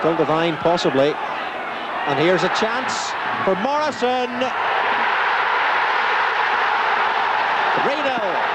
Still Divine, possibly. And here's a chance for Morrison. 3-0.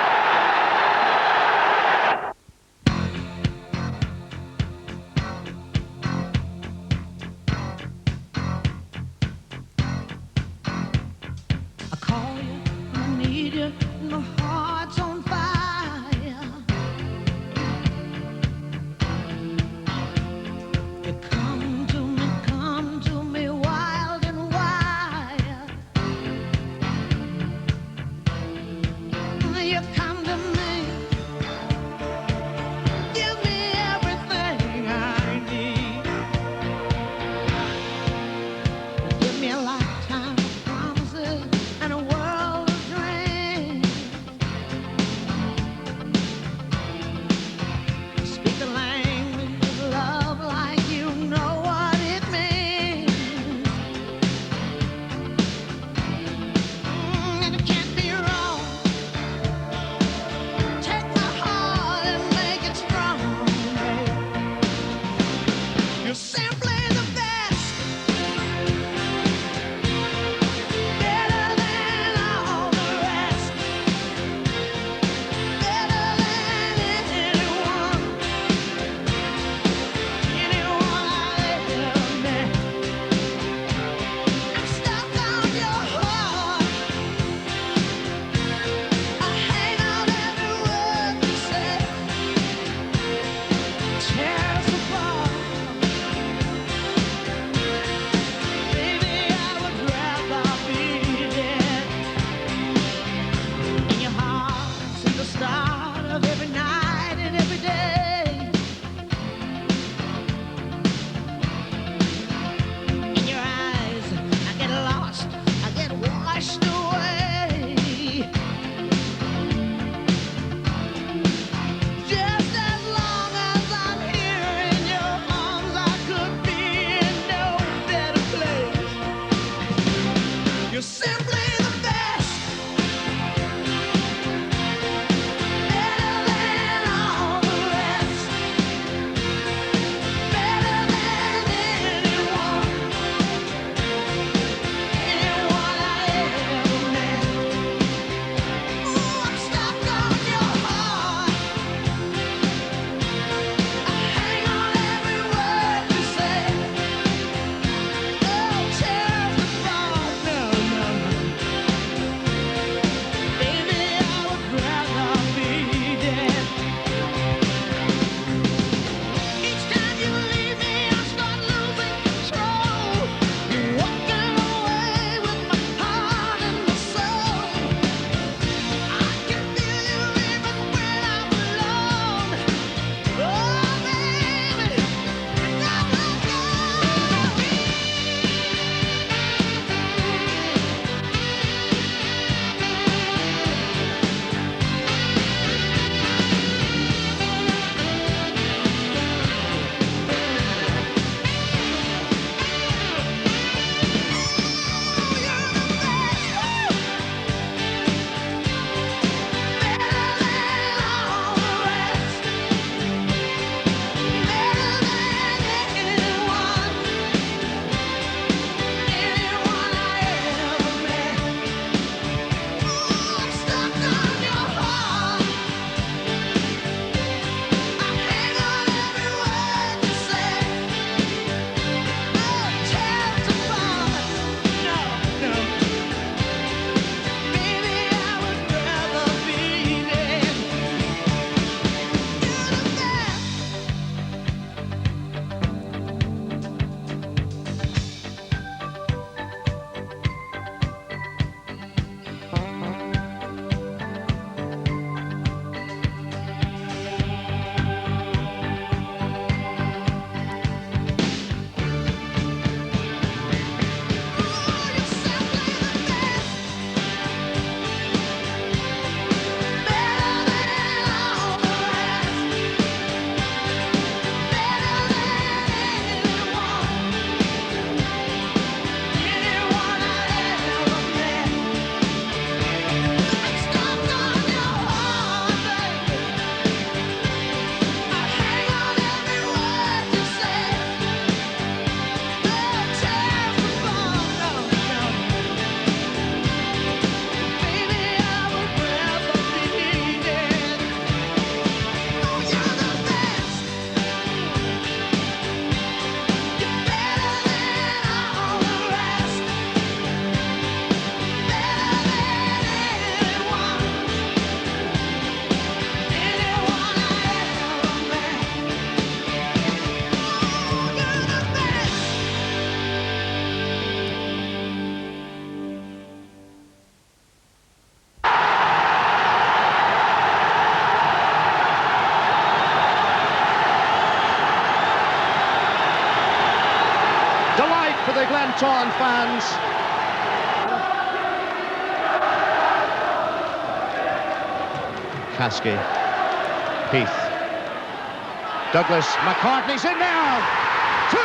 Glentoran fans. Caskey, Heath, Douglas, McCartney's in there! 2-1!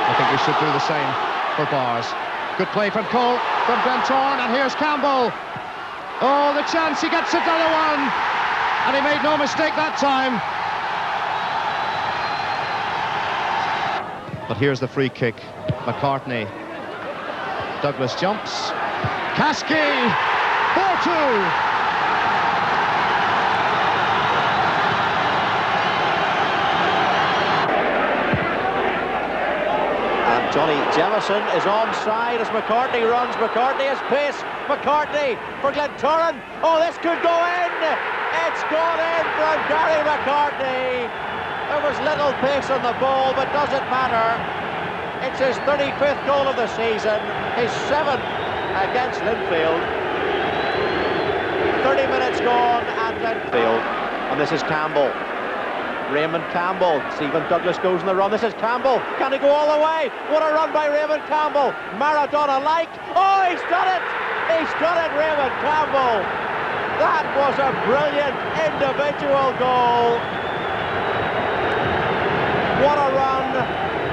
I think we should do the same for Bars. Good play from Cole, from Glentoran, and here's Campbell. Oh, the chance, he gets another one! And he made no mistake that time. But here's the free kick. McCartney. Douglas jumps. Caskey! 4-2! Johnny Jemison is onside as McCartney runs. McCartney has pace. McCartney for Glentoran. Oh, this could go in. It's gone in from Gary McCartney. There was little pace on the ball, but doesn't matter. It's his 35th goal of the season, his 7th against Linfield. 30 minutes gone and Linfield. And this is Campbell. Raymond Campbell. Stephen Douglas goes in the run. This is Campbell. Can he go all the way? What a run by Raymond Campbell. Maradona-like. Oh, he's done it. He's done it, Raymond Campbell. That was a brilliant individual goal. What a run.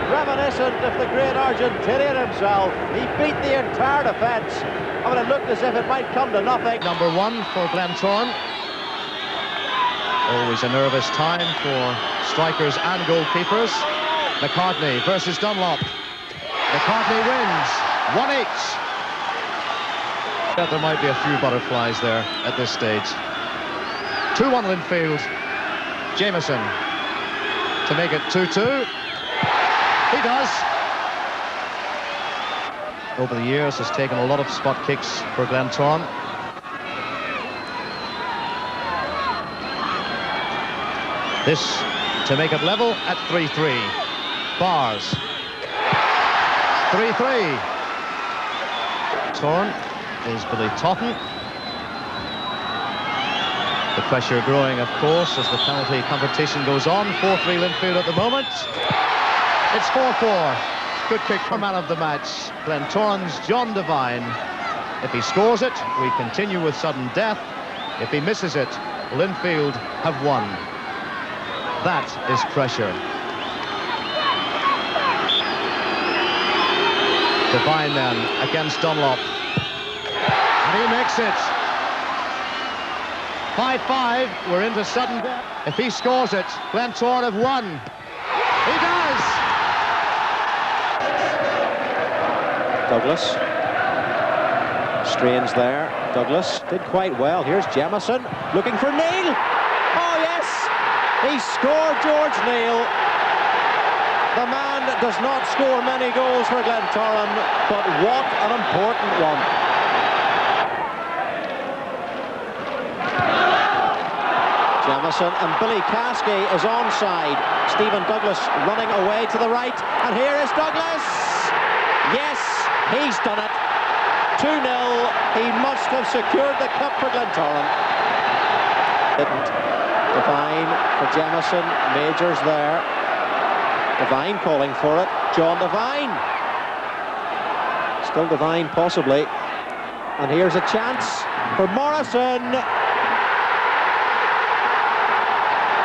Reminiscent of the great Argentinian himself. He beat the entire defence. I mean, it looked as if it might come to nothing. Number 1 for Glentoran. Always a nervous time for strikers and goalkeepers. McCartney versus Dunlop. McCartney wins 1-8. There might be a few butterflies there at this stage. 2-1 Linfield. Jameson to make it 2-2. He does. Over the years has taken a lot of spot kicks for Glentoran. This to make it level at 3-3. Bars. 3-3. Torn is Billy Totten. The pressure growing, of course, as the penalty competition goes on. 4-3 Linfield at the moment. It's 4-4. Good kick for man of the match. Glentoran's John Devine. If he scores it, we continue with sudden death. If he misses it, Linfield have won. That is pressure. Devine then against Dunlop. And he makes it. 5-5, we're into sudden death. If he scores it, Glentoran have won. He does! Douglas. Strains there. Douglas did quite well. Here's Jemison looking for Neil. Oh, yes! He scored, George Neil. The man does not score many goals for Glentoran, but what an important one. Jamison and Billy Caskey is onside. Stephen Douglas running away to the right, and here is Douglas. Yes, he's done it. 2-0. He must have secured the cup for Glentoran. Didn't. Devine for Jamison. Majors there. Devine calling for it. John Devine. Still Devine, possibly. And here's a chance for Morrison.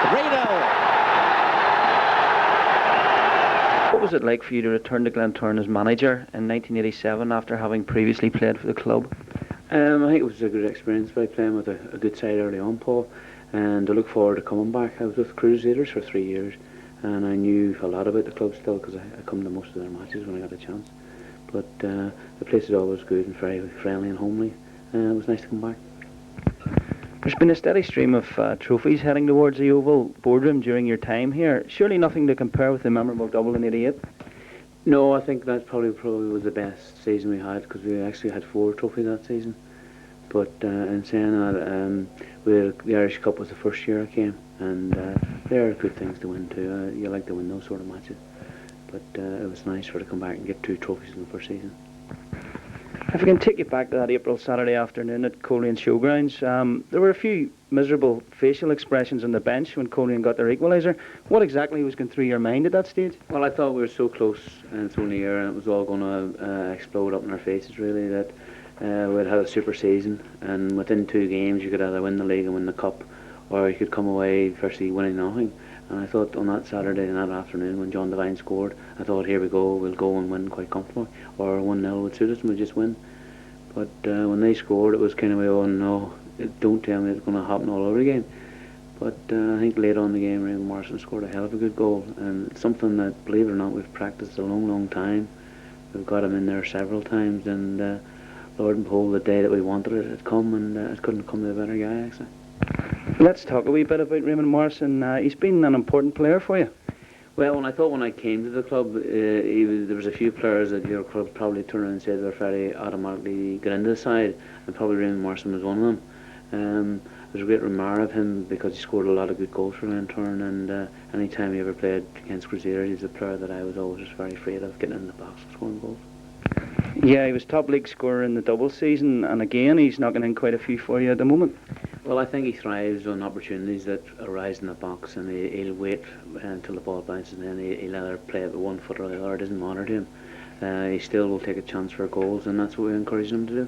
3-0. What was it like for you to return to Glentoran as manager in 1987 after having previously played for the club? I think it was a good experience by playing with a good side early on, Paul, and I look forward to coming back. I was with Crusaders for 3 years and I knew a lot about the club still because I come to most of their matches when I got a chance. But the place is always good and very friendly and homely, and it was nice to come back. There's been a steady stream of trophies heading towards the Oval boardroom during your time here. Surely nothing to compare with the memorable double in '88? No, I think that probably was the best season we had because we actually had 4 trophies that season. But in saying that, the Irish Cup was the first year I came, and they are good things to win too. You like to win those sort of matches. But it was nice for to come back and get 2 trophies in the first season. If we can take you back to that April Saturday afternoon at Coleraine Showgrounds, there were a few miserable facial expressions on the bench when Coleraine got their equaliser. What exactly was going through your mind at that stage? Well, I thought we were so close and so near, and it was all going to explode up in our faces, really, that we'd had a super season, and within 2 games you could either win the league and win the cup, or you could come away firstly winning nothing. And I thought on that Saturday and that afternoon when John Devine scored, I thought, here we go, we'll go and win quite comfortably, or 1-0 would suit us and we'll just win. But when they scored, it was kind of, oh no, don't tell me it's going to happen all over again. But I think later on in the game, Raymond Morrison scored a hell of a good goal, and it's something that, believe it or not, we've practiced a long time. We've got him in there several times, and Lord and behold, the day that we wanted it had come, and it couldn't come to a better guy, actually. Let's talk a wee bit about Raymond Morrison. He's been an important player for you. Well, when I came to the club, there was a few players that your club probably turned around and said they're fairly automatically got into the side, and probably Raymond Morrison was one of them. There's a great remark of him because he scored a lot of good goals for Glentoran, and any time he ever played against Crusaders, he's a player that I was always just very afraid of getting in the box and scoring goals. Yeah, he was top league scorer in the double season, and again he's knocking in quite a few for you at the moment. Well, I think he thrives on opportunities that arise in the box, and he'll wait until the ball bounces, and then he'll either play it with one foot or the other. It doesn't matter to him. He still will take a chance for goals, and that's what we encourage him to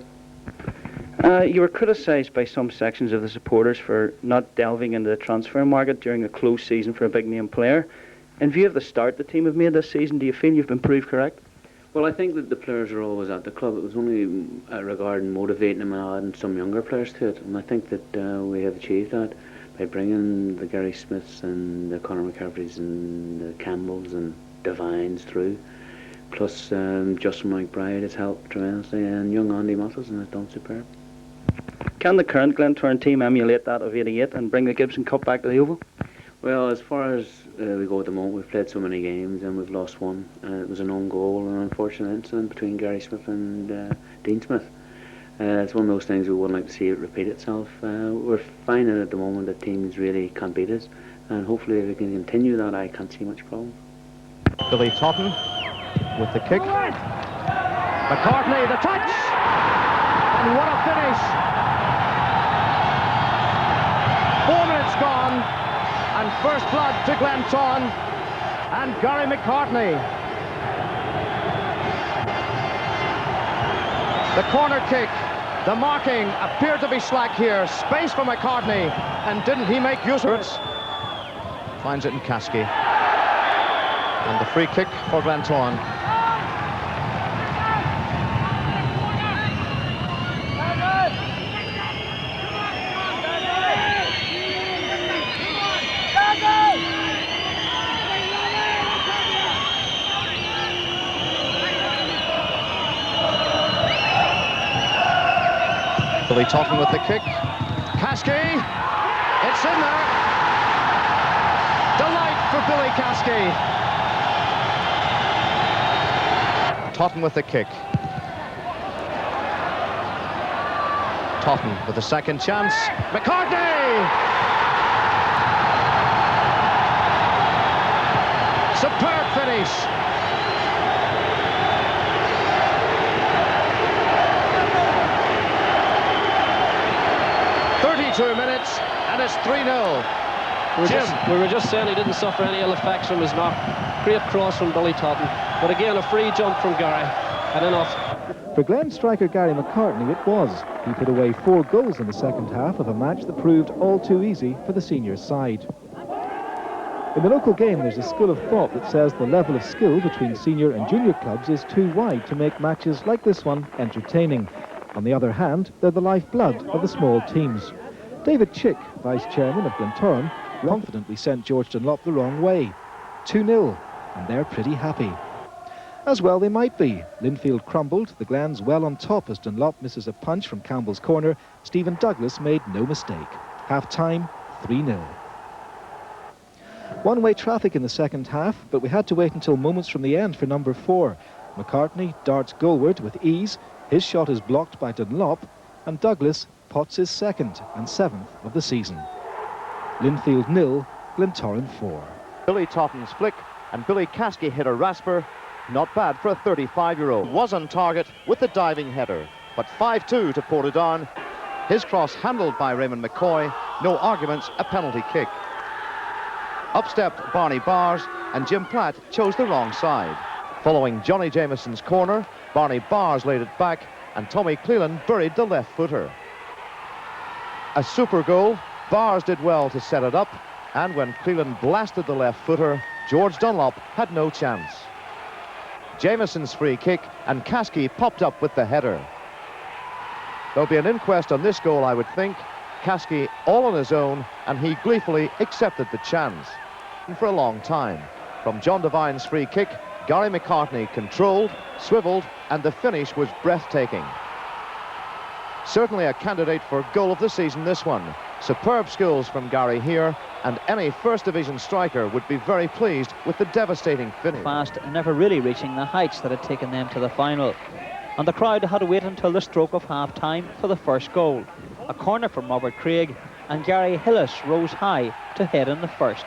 do. You were criticised by some sections of the supporters for not delving into the transfer market during a close season for a big name player. In view of the start the team have made this season, do you feel you've been proved correct? Well, I think that the players are always at the club. It was only regarding motivating them and adding some younger players to it, and I think that we have achieved that by bringing the Gary Smiths and the Conor McCaffreys and the Campbells and Devines through. Plus, Justin McBride has helped tremendously, and young Andy Matheson has done superb. Can the current Glentoran team emulate that of '88 and bring the Gibson Cup back to the Oval? Well, as far as we go at the moment, we've played so many games and we've lost one. It was an own goal and an unfortunate incident between Gary Smith and Dean Smith. It's one of those things we wouldn't like to see it repeat itself. We're finding at the moment that teams really can't beat us, and hopefully if we can continue that, I can't see much problem. Billy Totten with the kick. McCartney, the touch! And what a finish! 4 minutes gone. And first blood to Glentoran and Gary McCartney. The corner kick, the marking appeared to be slack here. Space for McCartney, and didn't he make use of it? Finds it in Kasky. And the free kick for Glentoran. Billy Totten with the kick. Kasky, it's in there. Delight for Billy Kasky. Totten with the kick. Totten with a second chance. McCartney! Superb finish. Minutes, and it's 3-0. We were just saying he didn't suffer any ill effects from his knock. Great cross from Billy Totten, but again a free jump from Gary, and enough. For Glen striker Gary McCartney, it was. He put away 4 goals in the second half of a match that proved all too easy for the seniors side. In the local game, there's a school of thought that says the level of skill between senior and junior clubs is too wide to make matches like this one entertaining. On the other hand, they're the lifeblood of the small teams. David Chick, vice-chairman of Glentoran, confidently sent George Dunlop the wrong way. 2-0, and they're pretty happy. As well they might be. Linfield crumbled, the Glens well on top as Dunlop misses a punch from Campbell's corner. Stephen Douglas made no mistake. Half-time, 3-0. One-way traffic in the second half, but we had to wait until moments from the end for number 4. McCartney darts goalward with ease. His shot is blocked by Dunlop, and Douglas pots his 2nd and 7th of the season. Linfield 0, Glentoran 4. Billy Totten's flick, and Billy Kasky hit a rasper, Not bad for a 35-year-old. Was on target with the diving header, but 5-2 to Portadown. His cross handled by Raymond McCoy. No arguments, a penalty kick. Up stepped Barney Bars, and Jim Platt chose the wrong side. Following Johnny Jameson's corner, Barney Bars laid it back, and Tommy Cleland buried the left footer. A super goal. Bars did well to set it up, and when Cleland blasted the left footer, George Dunlop had no chance. Jameson's free kick, and Caskey popped up with the header. There'll be an inquest on this goal, I would think. Caskey all on his own, and he gleefully accepted the chance. For a long time. From John Devine's free kick, Gary McCartney controlled, swiveled, and the finish was breathtaking. Certainly a candidate for goal of the season, this one. Superb skills from Gary here, and any First Division striker would be very pleased with the devastating finish. Fast, never really reaching the heights that had taken them to the final. And the crowd had to wait until the stroke of half-time for the first goal. A corner from Robert Craig, and Gary Hillis rose high to head in the first.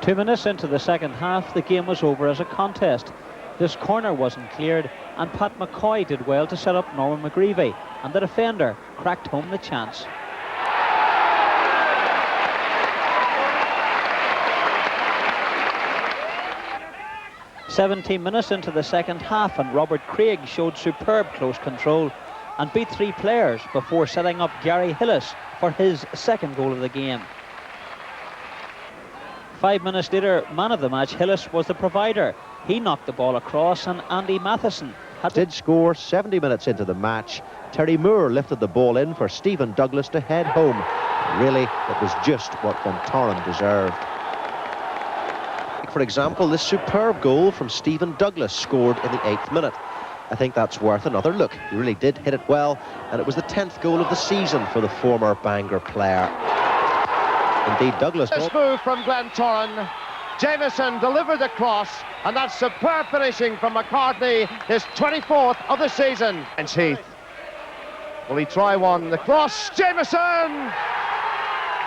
2 minutes into the second half, the game was over as a contest. This corner wasn't cleared, and Pat McCoy did well to set up Norman McGreevy, and the defender cracked home the chance. "17 minutes into the second half, and Robert Craig showed superb close control and beat 3 players before setting up Gary Hillis for his second goal of the game. 5 minutes later, man of the match Hillis was the provider. He knocked the ball across, and Andy Matheson did score 70 minutes into the match. Terry Moore lifted the ball in for Stephen Douglas to head home. Really, it was just what Glentoran deserved. For example, this superb goal from Stephen Douglas, scored in the 8th minute. I think that's worth another look. He really did hit it well, and it was the 10th goal of the season for the former Bangor player. Indeed, Douglas... This move from Glentoran. Jameson delivered the cross, and that's superb finishing from McCartney, his 24th of the season. And Heath. Will he try one? The cross, Jameson!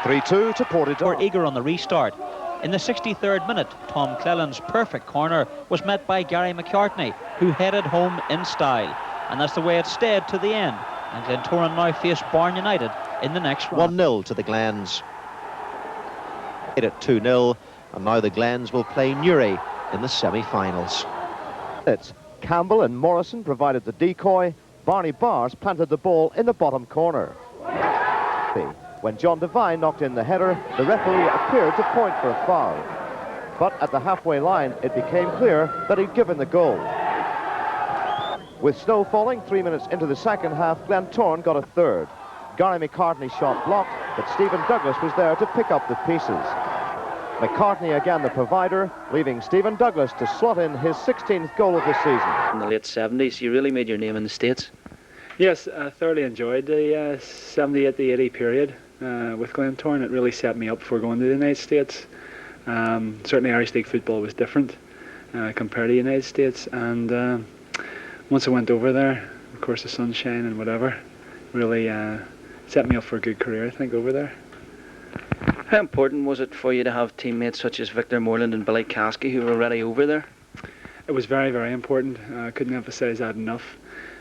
3-2 to Portadown. Were eager on the restart. In the 63rd minute, Tom Cleland's perfect corner was met by Gary McCartney, who headed home in style. And that's the way it stayed to the end. And Glentoran now face Barn United in the next round. 1-0 to the Glens. Hit at 2-0, and now the Glens will play Newry in the semi-finals. It's Campbell and Morrison provided the decoy. Barney Bars planted the ball in the bottom corner. When John Devine knocked in the header, the referee appeared to point for a foul. But at the halfway line, it became clear that he'd given the goal. With snow falling 3 minutes into the second half, Glentoran got a third. Gary McCartney shot blocked, but Stephen Douglas was there to pick up the pieces. McCartney again the provider, leaving Stephen Douglas to slot in his 16th goal of the season. In the late 70s, you really made your name in the States. Yes, I thoroughly enjoyed the 78 to 80 period with Glentoran. It really set me up for going to the United States. Certainly Irish League football was different compared to the United States, and once I went over there, of course the sunshine and whatever really set me up for a good career, I think, over there. How important was it for you to have teammates such as Victor Moreland and Billy Caskey who were already over there? It was very, very important. I couldn't emphasise that enough.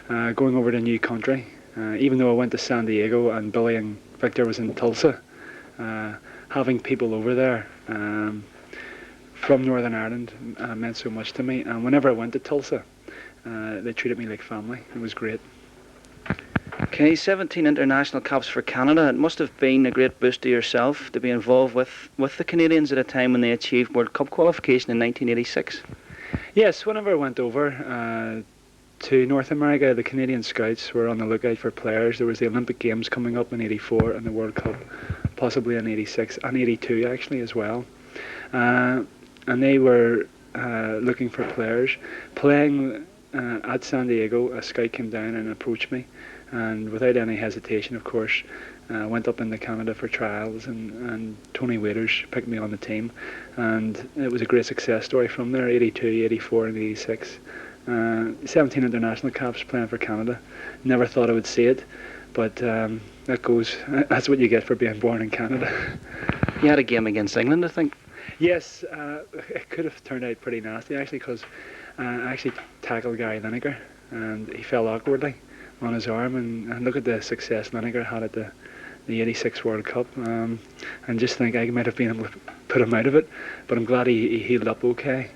Going over to a new country, even though I went to San Diego and Billy and Victor was in Tulsa, having people over there from Northern Ireland meant so much to me. And whenever I went to Tulsa, they treated me like family. It was great. Okay, 17 international caps for Canada. It must have been a great boost to yourself to be involved with the Canadians at a time when they achieved World Cup qualification in 1986. Yes, whenever I went over to North America, the Canadian Scouts were on the lookout for players. There was the Olympic Games coming up in 84 and the World Cup possibly in 86 and 82 actually as well. And they were looking for players. Playing at San Diego, a scout came down and approached me, and without any hesitation, of course, went up into Canada for trials, and Tony Waiters picked me on the team, and it was a great success story from there. 82, 84 and 86. 17 international caps playing for Canada. Never thought I would see it, but that's what you get for being born in Canada. You had a game against England, I think. Yes, it could have turned out pretty nasty actually, because I actually tackled Gary Lineker and he fell awkwardly on his arm, and look at the success Lineker had at the 86 World Cup, and just think I might have been able to put him out of it, but I'm glad he healed up okay.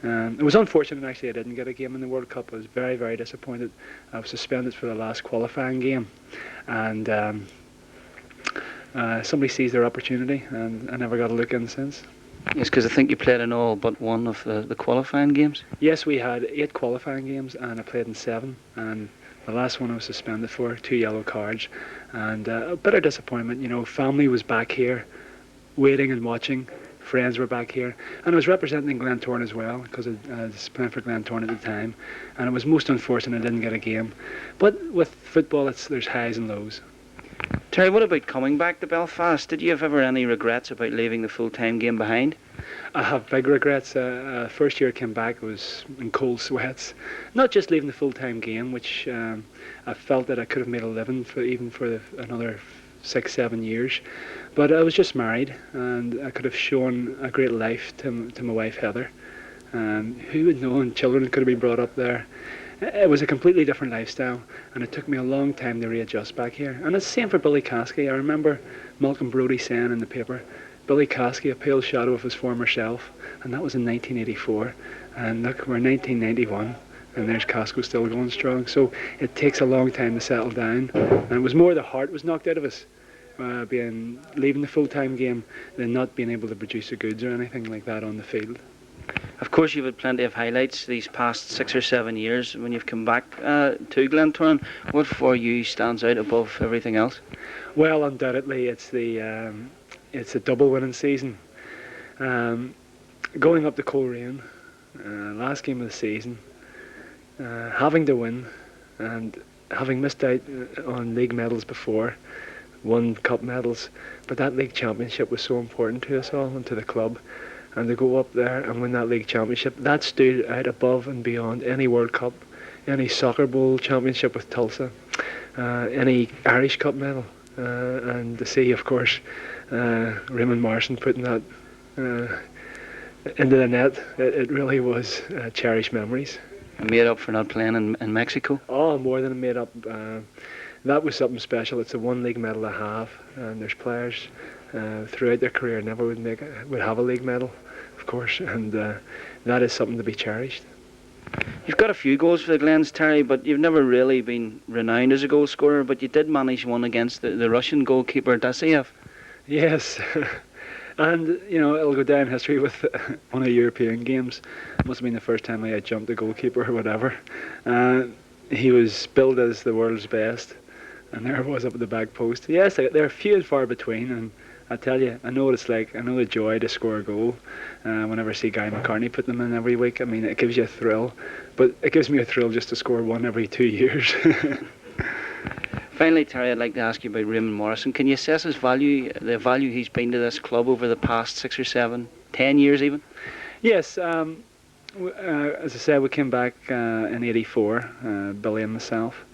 It was unfortunate actually I didn't get a game in the World Cup. I was very, very disappointed. I was suspended for the last qualifying game, and somebody seized their opportunity, and I never got a look in since. Yes, because I think you played in all but one of the qualifying games. Yes, we had 8 qualifying games and I played in 7, and the last one I was suspended for 2 yellow cards, and a bit of disappointment. You know, family was back here waiting and watching, friends were back here, and I was representing Glentoran as well, because I was playing for Glentoran at the time, and it was most unfortunate I didn't get a game. But with football, there's highs and lows. Terry, what about coming back to Belfast? Did you have ever any regrets about leaving the full-time game behind? I have big regrets. First year I came back, I was in cold sweats. Not just leaving the full-time game, which I felt that I could have made a living for another 6-7 years. But I was just married, and I could have shown a great life to my wife Heather. Who would know? And children could have been brought up there. It was a completely different lifestyle, and it took me a long time to readjust back here. And it's the same for Billy Caskey. I remember Malcolm Brodie saying in the paper, Billy Caskey, a pale shadow of his former self, and that was in 1984. And look, we're 1991, and there's Casco still going strong. So it takes a long time to settle down, and it was more the heart was knocked out of us, leaving the full-time game than not being able to produce the goods or anything like that on the field. Of course, you've had plenty of highlights these past 6 or 7 years when you've come back to Glentoran. What for you stands out above everything else? Well, undoubtedly, it's a double winning season. Going up to Coleraine, last game of the season, having to win, and having missed out on league medals before, won cup medals, but that league championship was so important to us all and to the club. And to go up there and win that league championship, that stood out above and beyond any World Cup, any soccer bowl championship with Tulsa, any Irish Cup medal, and to see, of course, Raymond Morrison putting that into the net, it really was cherished memories. Made up for not playing in Mexico? Oh, more than made up. That was something special. It's the one league medal I have, and there's players throughout their career never would have a league medal, of course, and that is something to be cherished. You've got a few goals for the Glens, Terry, but you've never really been renowned as a goal scorer, but you did manage one against the Russian goalkeeper Dasiev. Yes, and you know, it'll go down in history with one of the European games. It must have been the first time I had jumped a goalkeeper or whatever. He was billed as the world's best, and there I was up at the back post. Yes, they're few and far between, and I tell you, I know what it's like. I know the joy to score a goal. Whenever I see Guy McCartney put them in every week, I mean, it gives you a thrill. But it gives me a thrill just to score one every 2 years. Finally, Terry, I'd like to ask you about Raymond Morrison. Can you assess his value, the value he's been to this club over the past 6 or 7, 10 years even? Yes, as I said, we came back in '84, Billy and myself.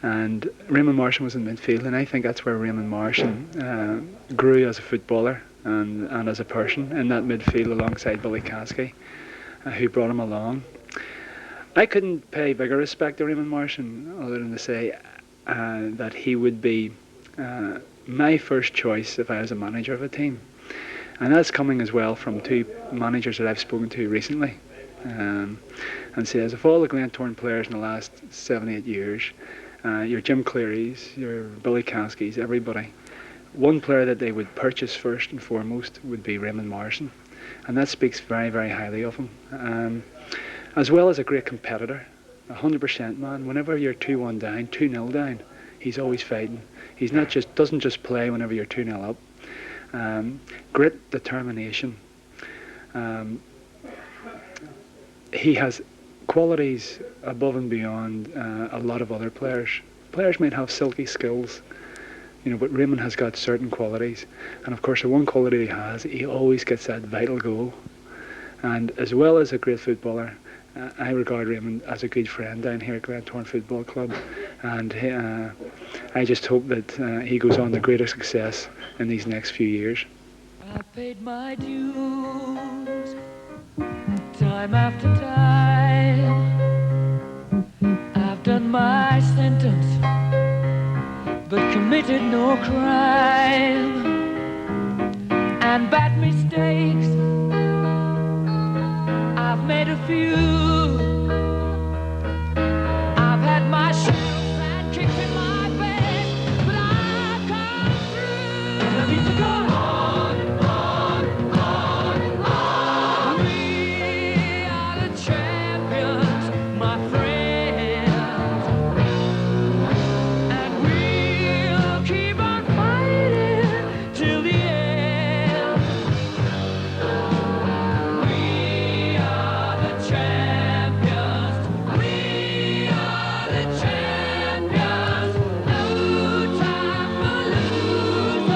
And Raymond Morrison was in midfield, and I think that's where Raymond Morrison grew as a footballer and as a person in that midfield alongside Billy Caskey, who brought him along. I couldn't pay bigger respect to Raymond Morrison other than to say that he would be my first choice if I was a manager of a team. And that's coming as well from 2 managers that I've spoken to recently. And says, of all the Glentoran players in the last 7-8 years, your Jim Clearys, your Billy Caskeys, everybody, one player that they would purchase first and foremost would be Raymond Morrison, and that speaks very, very highly of him. As well as a great competitor, 100% man. Whenever you're 2-1 down, 2-0 down, he's always fighting. He's not just doesn't just play whenever you're 2-0 up. Great determination. He has qualities above and beyond a lot of other players. Players might have silky skills, you know, but Raymond has got certain qualities. And of course, the one quality he has, he always gets that vital goal. And as well as a great footballer, I regard Raymond as a good friend down here at Glentoran Football Club. And I just hope that he goes on to greater success in these next few years. I paid my dues time after time. I've done my sentence, but committed no crime. And bad mistakes, I've made a few. I've had my share of bad kicks in my bed, but I've come through. And I need to go on, on. We are the champions, my friends, and we'll keep on fighting till the end. We are the champions. We are the champions. No time for losers,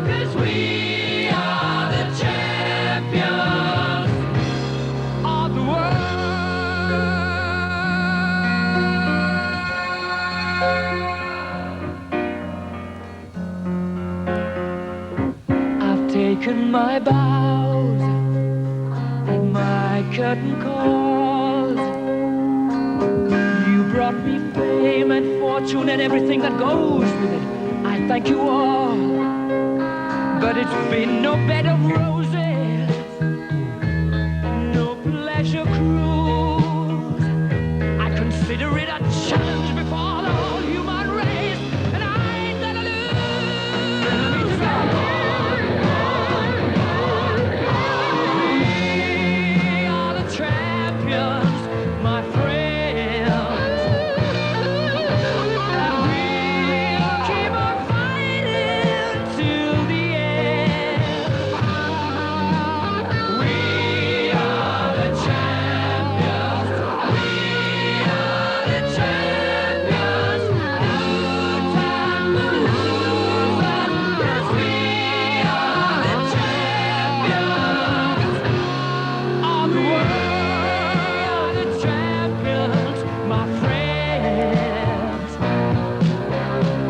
'cause we are the champions of the world. I've taken my bows and my curtain calls. You brought me fame and fortune and everything that goes with it. I thank you all, but it's been no bed of roses, no pleasure cruise. I consider it a challenge before the whole human race, and I ain't gonna lose. We are the champions, my friends, and we'll keep on fighting till the end. We are the champions. We are the champions. No time for losers, 'cause we are the champions of the world, the champions, my friends,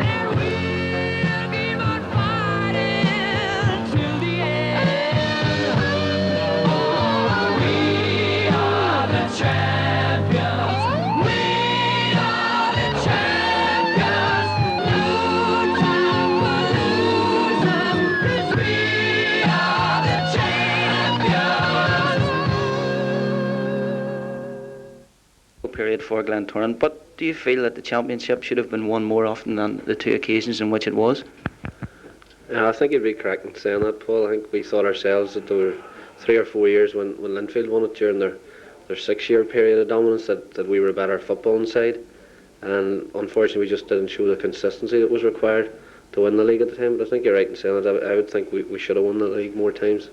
and we'll keep on fighting till the end. Oh, we are the champions. We are the champions. No time for losers, 'cause we are the champions. Period for Glentoran, but do you feel that the championship should have been won more often than the two occasions in which it was? Yeah, I think you'd be correct in saying that, Paul. I think we thought ourselves that there were 3 or 4 years when Linfield won it during their 6-year period of dominance that we were a better footballing side, and unfortunately we just didn't show the consistency that was required to win the league at the time. But I think you're right in saying that. I would think we should have won the league more times.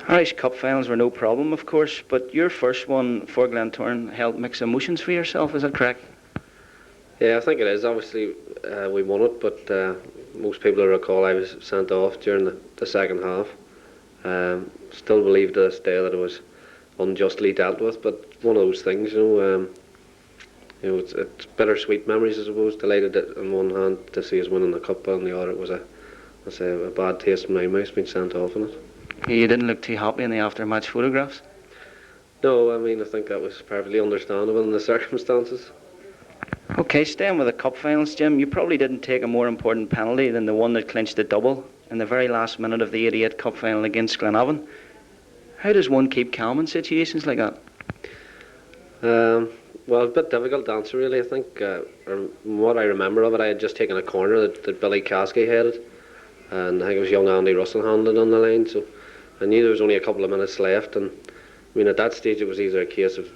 Irish Cup finals were no problem, of course, but your first one for Glentoran held mixed emotions for yourself, is that correct? Yeah, I think it is. Obviously, we won it, but most people will recall I was sent off during the second half. Still believe to this day that it was unjustly dealt with, but one of those things, it's bittersweet memories, I suppose. Delighted that on one hand to see us winning the cup, but on the other it was a bad taste in my mouth being sent off in it. You didn't look too happy in the after-match photographs. No, I mean, I think that was perfectly understandable in the circumstances. Okay, staying with the cup finals, Jim, you probably didn't take a more important penalty than the one that clinched the double in the very last minute of the 88 cup final against Glenavon. How does one keep calm in situations like that? Well, a bit difficult to answer, really. I think, from what I remember of it, I had just taken a corner that Billy Caskey headed, and I think it was young Andy Russell handling on the line, so I knew there was only a couple of minutes left, and I mean, at that stage it was either a case of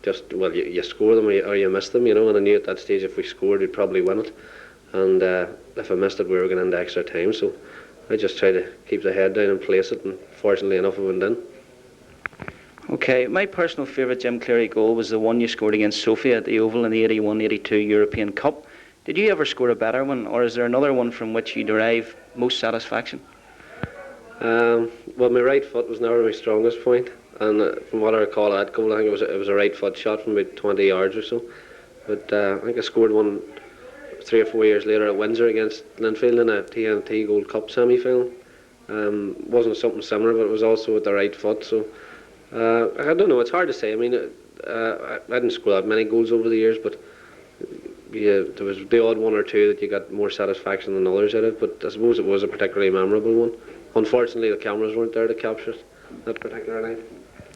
just, well, you score them or you miss them, and I knew at that stage if we scored we'd probably win it, and if I missed it we were going into extra time, so I just tried to keep the head down and place it, and fortunately enough it went in. Okay, my personal favourite Jim Cleary goal was the one you scored against Sofia at the Oval in the 81-82 European Cup. Did you ever score a better one, or is there another one from which you derive most satisfaction? Well, my right foot was never my strongest point, and from what I recall of that goal, I think it was a right foot shot from about 20 yards or so. But I think I scored one 3 or 4 years later at Windsor against Linfield in a TNT Gold Cup semi-final, Wasn't something similar, but it was also with the right foot. So I don't know. It's hard to say. I mean, I didn't score that many goals over the years, but yeah, there was the odd one or two that you got more satisfaction than others out of. But I suppose it was a particularly memorable one. Unfortunately, the cameras weren't there to capture it that particular night.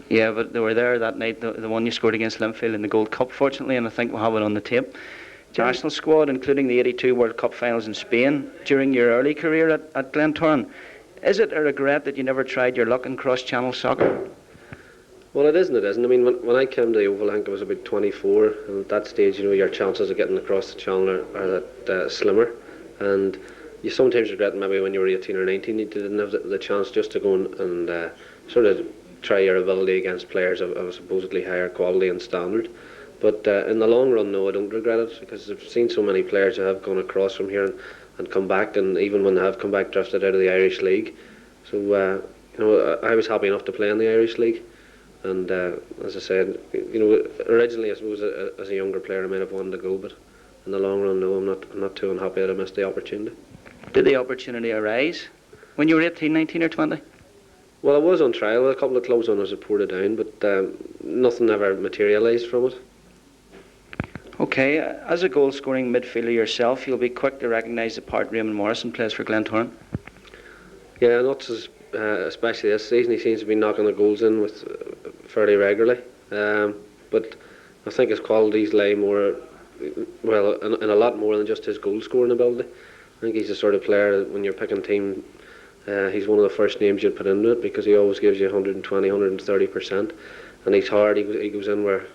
Yeah, but they were there that night, the one you scored against Linfield in the Gold Cup, fortunately, and I think we'll have it on the tape. National squad, including the 82 World Cup finals in Spain during your early career at Glentoran. Is it a regret that you never tried your luck in cross-channel soccer? Well, it isn't. It isn't. I mean, when I came to the Oval, I think I was about 24, and at that stage, your chances of getting across the channel are that slimmer, and you sometimes regret maybe when you were 18 or 19 you didn't have the chance just to go and sort of try your ability against players of supposedly higher quality and standard. But in the long run, no, I don't regret it, because I've seen so many players who have gone across from here and come back, and even when they have come back, drifted out of the Irish League. So I was happy enough to play in the Irish League, and as I said, originally I suppose as a younger player I might have wanted to go, but in the long run, no, I'm not too unhappy that I missed the opportunity. Did the opportunity arise when you were 18, 19 or 20? Well, I was on trial with a couple of clubs when I was reported down, but nothing ever materialised from it. Okay, as a goal-scoring midfielder yourself, you'll be quick to recognise the part Raymond Morrison plays for Glentoran. Yeah, Nuts especially this season, he seems to be knocking the goals in with fairly regularly. But I think his qualities lie more, well, in a lot more than just his goal-scoring ability. I think he's the sort of player that when you're picking team, he's one of the first names you'd put into it, because he always gives you 120, 130%, and he's hard. He goes in where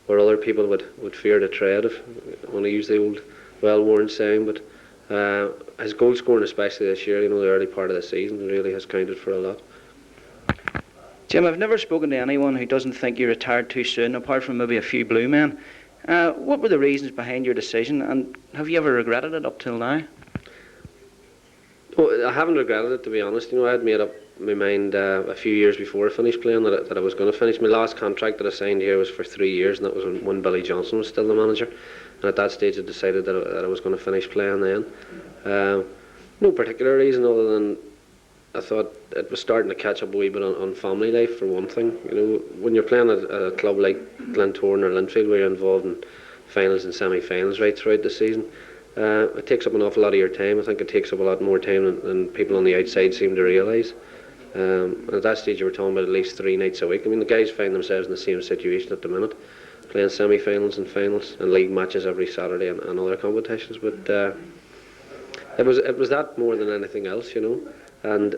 other people would fear to tread, if I want to use the old well-worn saying. But his goal scoring, especially this year, the early part of the season, really has counted for a lot. Jim, I've never spoken to anyone who doesn't think you retired too soon, apart from maybe a few blue men. What were the reasons behind your decision, and have you ever regretted it up till now? Well, I haven't regretted it, to be honest. I had made up my mind a few years before I finished playing that I was going to finish. My last contract that I signed here was for 3 years, and that was when Billy Johnson was still the manager. And at that stage I decided that I was going to finish playing then. No particular reason other than I thought it was starting to catch up a wee bit on family life, for one thing. When you're playing at a club like Glentoran or Linfield, where you're involved in finals and semi-finals right throughout the season, it takes up an awful lot of your time. I think it takes up a lot more time than people on the outside seem to realise. And at that stage you were talking about at least 3 nights a week. I mean, the guys find themselves in the same situation at the minute, playing semi-finals and finals and league matches every Saturday and other competitions. But it was that more than anything else, And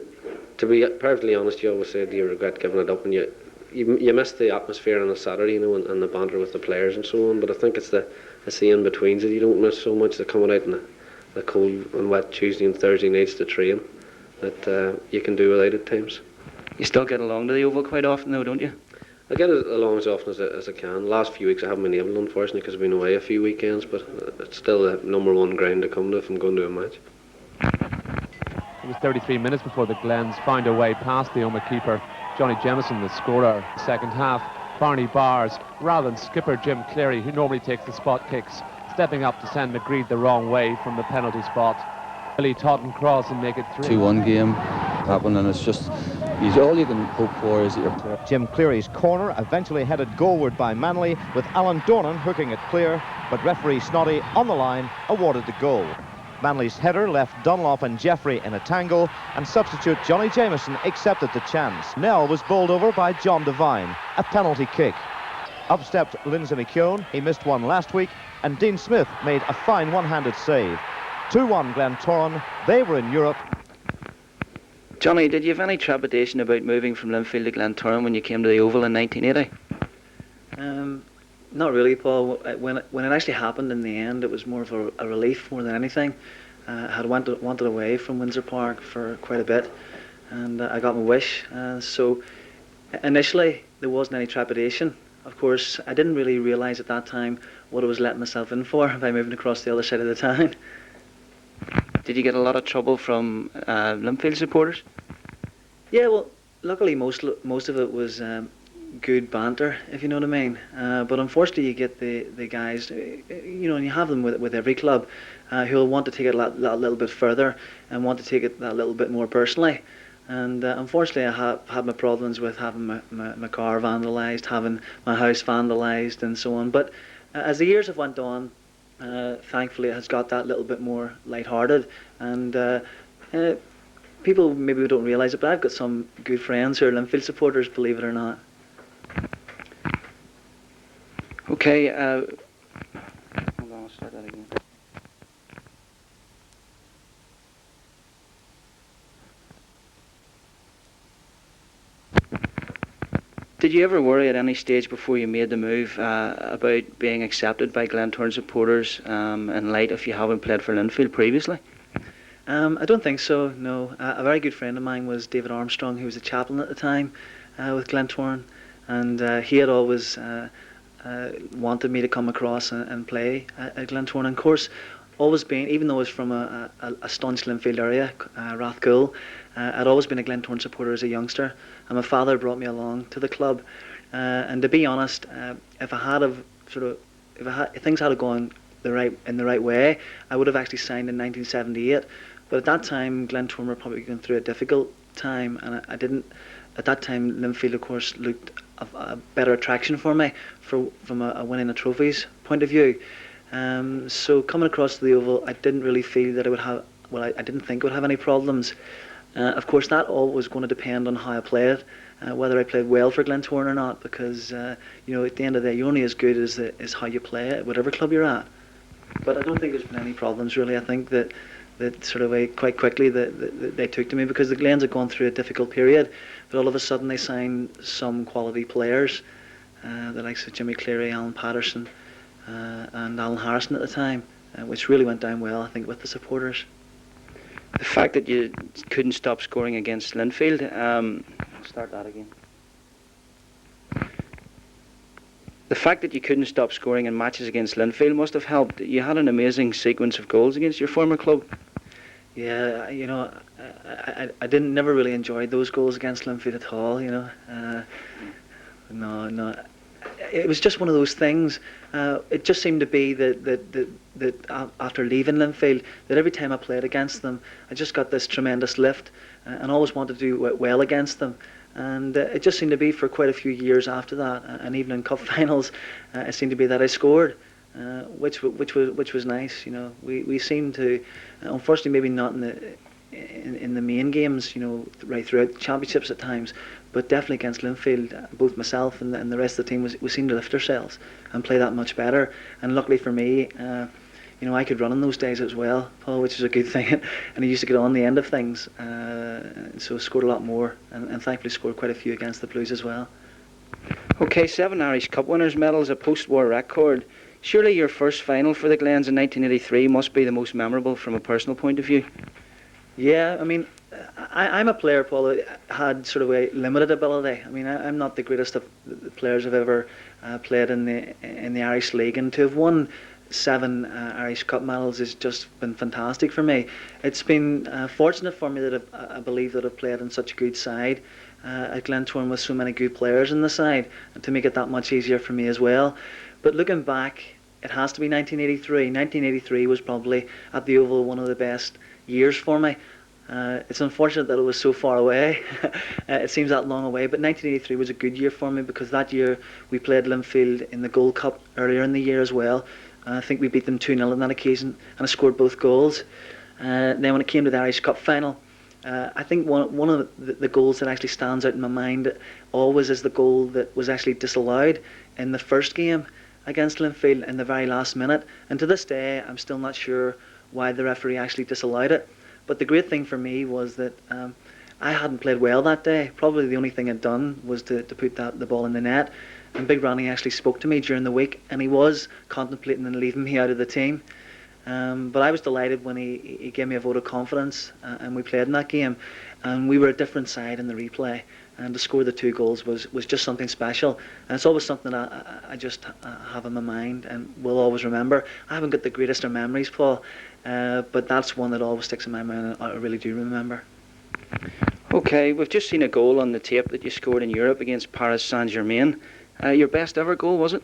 to be perfectly honest, you always said you regret giving it up, and you miss the atmosphere on a Saturday, and the banter with the players and so on. But I think it's the in-betweens that you don't miss so much, the coming out in the cold and wet Tuesday and Thursday nights to train, that you can do without at times. You still get along to the Oval quite often though, don't you? I get along as often as I can. The last few weeks I haven't been able, unfortunately, because I've been away a few weekends, but it's still the number one ground to come to if I'm going to a match. It was 33 minutes before the Glens found a way past the Omagh keeper, Johnny Jamieson, the scorer. Second half, Barney Bars, rather than skipper Jim Cleary, who normally takes the spot kicks, stepping up to send McGreed the wrong way from the penalty spot. Billy Totten cross and make it 2-1 game happened, and it's just all you can hope for is that you're... Jim Cleary's corner eventually headed goalward by Manley, with Alan Dornan hooking it clear, but referee Snoddy on the line awarded the goal. Manley's header left Dunlop and Jeffrey in a tangle, and substitute Johnny Jamieson accepted the chance. Nell was bowled over by John Devine, a penalty kick. Up stepped Lindsay McKeown, he missed one last week, and Dean Smith made a fine one-handed save. 2-1 Glentoran, they were in Europe. Johnny, did you have any trepidation about moving from Linfield to Glentoran when you came to the Oval in 1980? Not really, Paul. When it actually happened in the end, it was more of a relief more than anything. I had wanted away from Windsor Park for quite a bit, and I got my wish. So initially there wasn't any trepidation. Of course, I didn't really realise at that time what I was letting myself in for by moving across the other side of the town. Did you get a lot of trouble from Linfield supporters? Yeah, well, luckily most of it was good banter, if you know what I mean. But unfortunately, you get the guys, and you have them with every club, who'll want to take it a little bit further and want to take it that little bit more personally. And unfortunately, I have had my problems with having my car vandalised, having my house vandalised, and so on. But as the years have went on, thankfully, it has got that little bit more lighthearted. And people maybe don't realise it, but I've got some good friends who are Linfield supporters, believe it or not. Okay, hold on, I'll start that again. Did you ever worry at any stage before you made the move about being accepted by Glentoran supporters in light if you haven't played for Linfield previously? I don't think so, no. A very good friend of mine was David Armstrong, who was a chaplain at the time with Glentoran, and he had always wanted me to come across and play at Glentoran. And of course, always been, even though I was from a staunch Linfield area, Rathcoole, I'd always been a Glentoran supporter as a youngster, and my father brought me along to the club. And to be honest, if things had gone in the right way, I would have actually signed in 1978. But at that time, Glentoran were probably going through a difficult time, and I didn't. At that time, Linfield, of course, looked a better attraction for me from a winning the trophies point of view. So coming across to the Oval, I didn't really feel that I would have. Well, I didn't think I would have any problems. Of course, that all was going to depend on how I played, whether I played well for Glentoran or not. Because at the end of the day, you're only as good as how you play at whatever club you're at. But I don't think there's been any problems really. I think that sort of quite quickly that they took to me, because the Glens had gone through a difficult period, but all of a sudden they signed some quality players, the likes of Jimmy Cleary, Alan Patterson, and Alan Harrison at the time, which really went down well, I think, with the supporters. The fact that you couldn't stop scoring against Linfield, I'll start that again. The fact that you couldn't stop scoring in matches against Linfield must have helped. You had an amazing sequence of goals against your former club. Yeah, I never really enjoyed those goals against Linfield at all. No. It was just one of those things. It just seemed to be that after leaving Linfield, that every time I played against them, I just got this tremendous lift, and always wanted to do well against them. And it just seemed to be for quite a few years after that, and even in cup finals, it seemed to be that I scored, which was nice. We seemed to, unfortunately, maybe not in the main games, right throughout the championships at times, but definitely against Linfield, both myself and the rest of the team we seemed to lift ourselves and play that much better. And luckily for me, I could run in those days as well, Paul, which is a good thing, and I used to get on the end of things, so scored a lot more, and thankfully scored quite a few against the Blues as well. Okay, 7 Irish Cup winners' medals, a post-war record. Surely your first final for the Glens in 1983 must be the most memorable from a personal point of view. Yeah, I mean, I'm a player, Paul, that had sort of a limited ability. I mean, I'm not the greatest of the players I've ever played in the Irish League, and to have won 7 Irish Cup medals has just been fantastic for me. It's been fortunate for me that I believe that I've played in such a good side at Glentoran with so many good players in the side, and to make it that much easier for me as well. But looking back, it has to be 1983. 1983 was probably at the Oval one of the best years for me. It's unfortunate that it was so far away. It seems that long away, but 1983 was a good year for me, because that year we played Linfield in the Gold Cup earlier in the year as well. I think we beat them 2-0 on that occasion, and I scored both goals. Then when it came to the Irish Cup final, I think one of the goals that actually stands out in my mind always is the goal that was actually disallowed in the first game against Linfield in the very last minute. And to this day, I'm still not sure why the referee actually disallowed it. But the great thing for me was that I hadn't played well that day. Probably the only thing I'd done was to put the ball in the net. And Big Ronnie actually spoke to me during the week, and he was contemplating on leaving me out of the team. But I was delighted when he gave me a vote of confidence, and we played in that game. And we were a different side in the replay. And to score the 2 goals was just something special. And it's always something that I just have in my mind and will always remember. I haven't got the greatest of memories, Paul, but that's one that always sticks in my mind, and I really do remember. Okay, we've just seen a goal on the tape that you scored in Europe against Paris Saint-Germain. Your best ever goal, was it?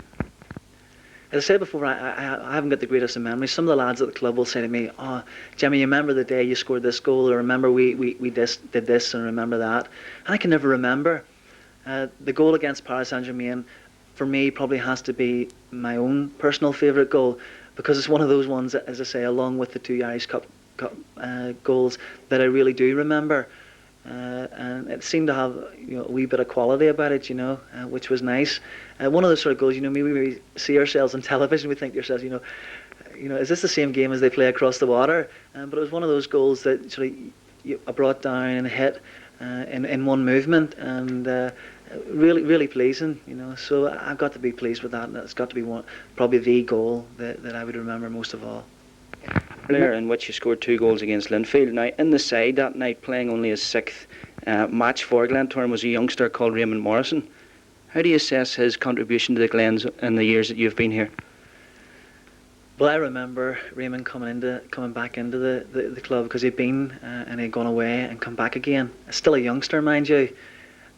as I said before, I haven't got the greatest of memories. Some of the lads at the club will say to me, "Oh, Jimmy, you remember the day you scored this goal, or remember we did this, and remember that?" And I can never remember. The goal against Paris Saint-Germain, for me, probably has to be my own personal favourite goal, because it's one of those ones that, as I say, along with the 2 Irish Cup goals, that I really do remember. And it seemed to have, you know, a wee bit of quality about it, you know, which was nice. One of those sort of goals, you know, maybe we see ourselves on television, we think to ourselves, you know, is this the same game as they play across the water? But it was one of those goals that sort of I brought down and hit in one movement, and really pleasing, you know. So I've got to be pleased with that, and it's got to be probably the goal that I would remember most of all. Earlier, in which you scored 2 goals against Linfield. Now, in the side that night, playing only his 6th match for Glentoran, was a youngster called Raymond Morrison. How do you assess his contribution to the Glens in the years that you've been here? Well, I remember Raymond coming back into the club, because he'd been and he'd gone away and come back again. Still a youngster, mind you,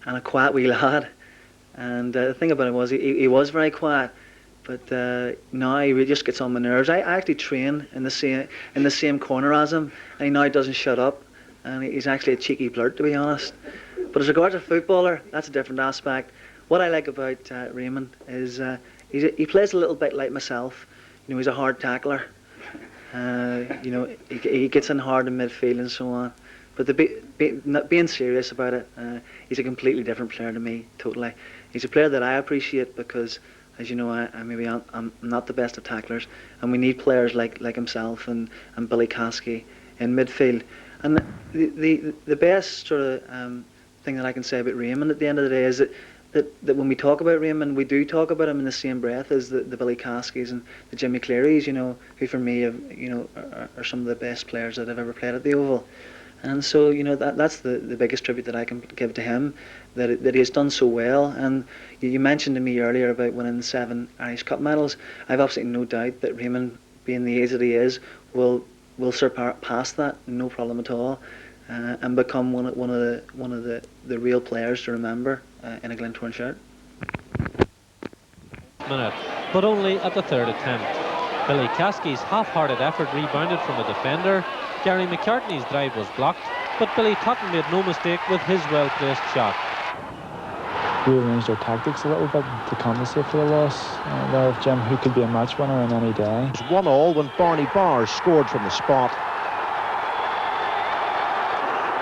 and a quiet wee lad. And the thing about him was he was very quiet. But now he really just gets on my nerves. I actually train in the same corner as him, and he now doesn't shut up. And he's actually a cheeky blurt, to be honest. But as regards a footballer, that's a different aspect. What I like about Raymond is he plays a little bit like myself. You know, he's a hard tackler. You know, he gets in hard in midfield and so on. But being serious about it, he's a completely different player to me, totally. He's a player that I appreciate because, as you know, I'm not the best of tacklers, and we need players like himself and Billy Caskey in midfield. And the best sort of thing that I can say about Raymond at the end of the day is that when we talk about Raymond, we do talk about him in the same breath as the Billy Caskeys and the Jimmy Clearys, you know, who for me are some of the best players that have ever played at the Oval. And so, you know, that's the biggest tribute that I can give to him, that he has done so well. And you mentioned to me earlier about winning 7 Irish Cup medals. I've absolutely no doubt that Raymond, being the age that he is, will surpass that, no problem at all, and become one of the real players to remember in a Glentoran shirt. Minute, but only at the 3rd attempt. Billy Caskey's half-hearted effort rebounded from a defender. Gary McCartney's drive was blocked, but Billy Totten made no mistake with his well-placed shot. We arranged our tactics a little bit to compensate for the loss there of Jim, who could be a match winner on any day. It was 1-1 when Barney Bars scored from the spot.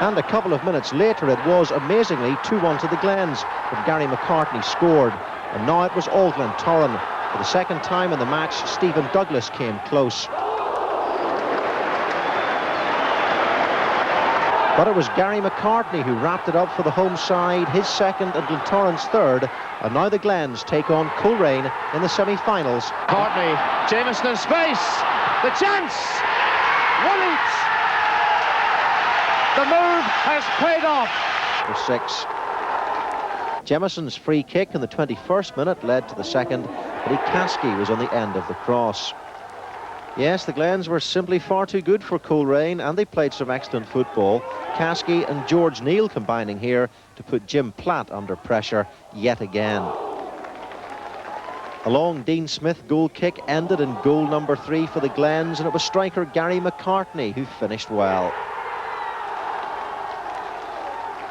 And a couple of minutes later it was amazingly 2-1 to the Glens when Gary McCartney scored. And now it was all Glentoran. For the second time in the match, Stephen Douglas came close. But it was Gary McCartney who wrapped it up for the home side, his 2nd and Glentoran's 3rd. And now the Glens take on Coleraine in the semi-finals. McCartney, Jameson in space, the chance, 1-8. The move has paid off. For 6. Jemison's free kick in the 21st minute led to the 2nd, but Caskey was on the end of the cross. Yes, the Glens were simply far too good for Coleraine, and they played some excellent football. Caskey and George Neal combining here to put Jim Platt under pressure yet again. A long Dean Smith goal kick ended in goal number 3 for the Glens, and it was striker Gary McCartney who finished well.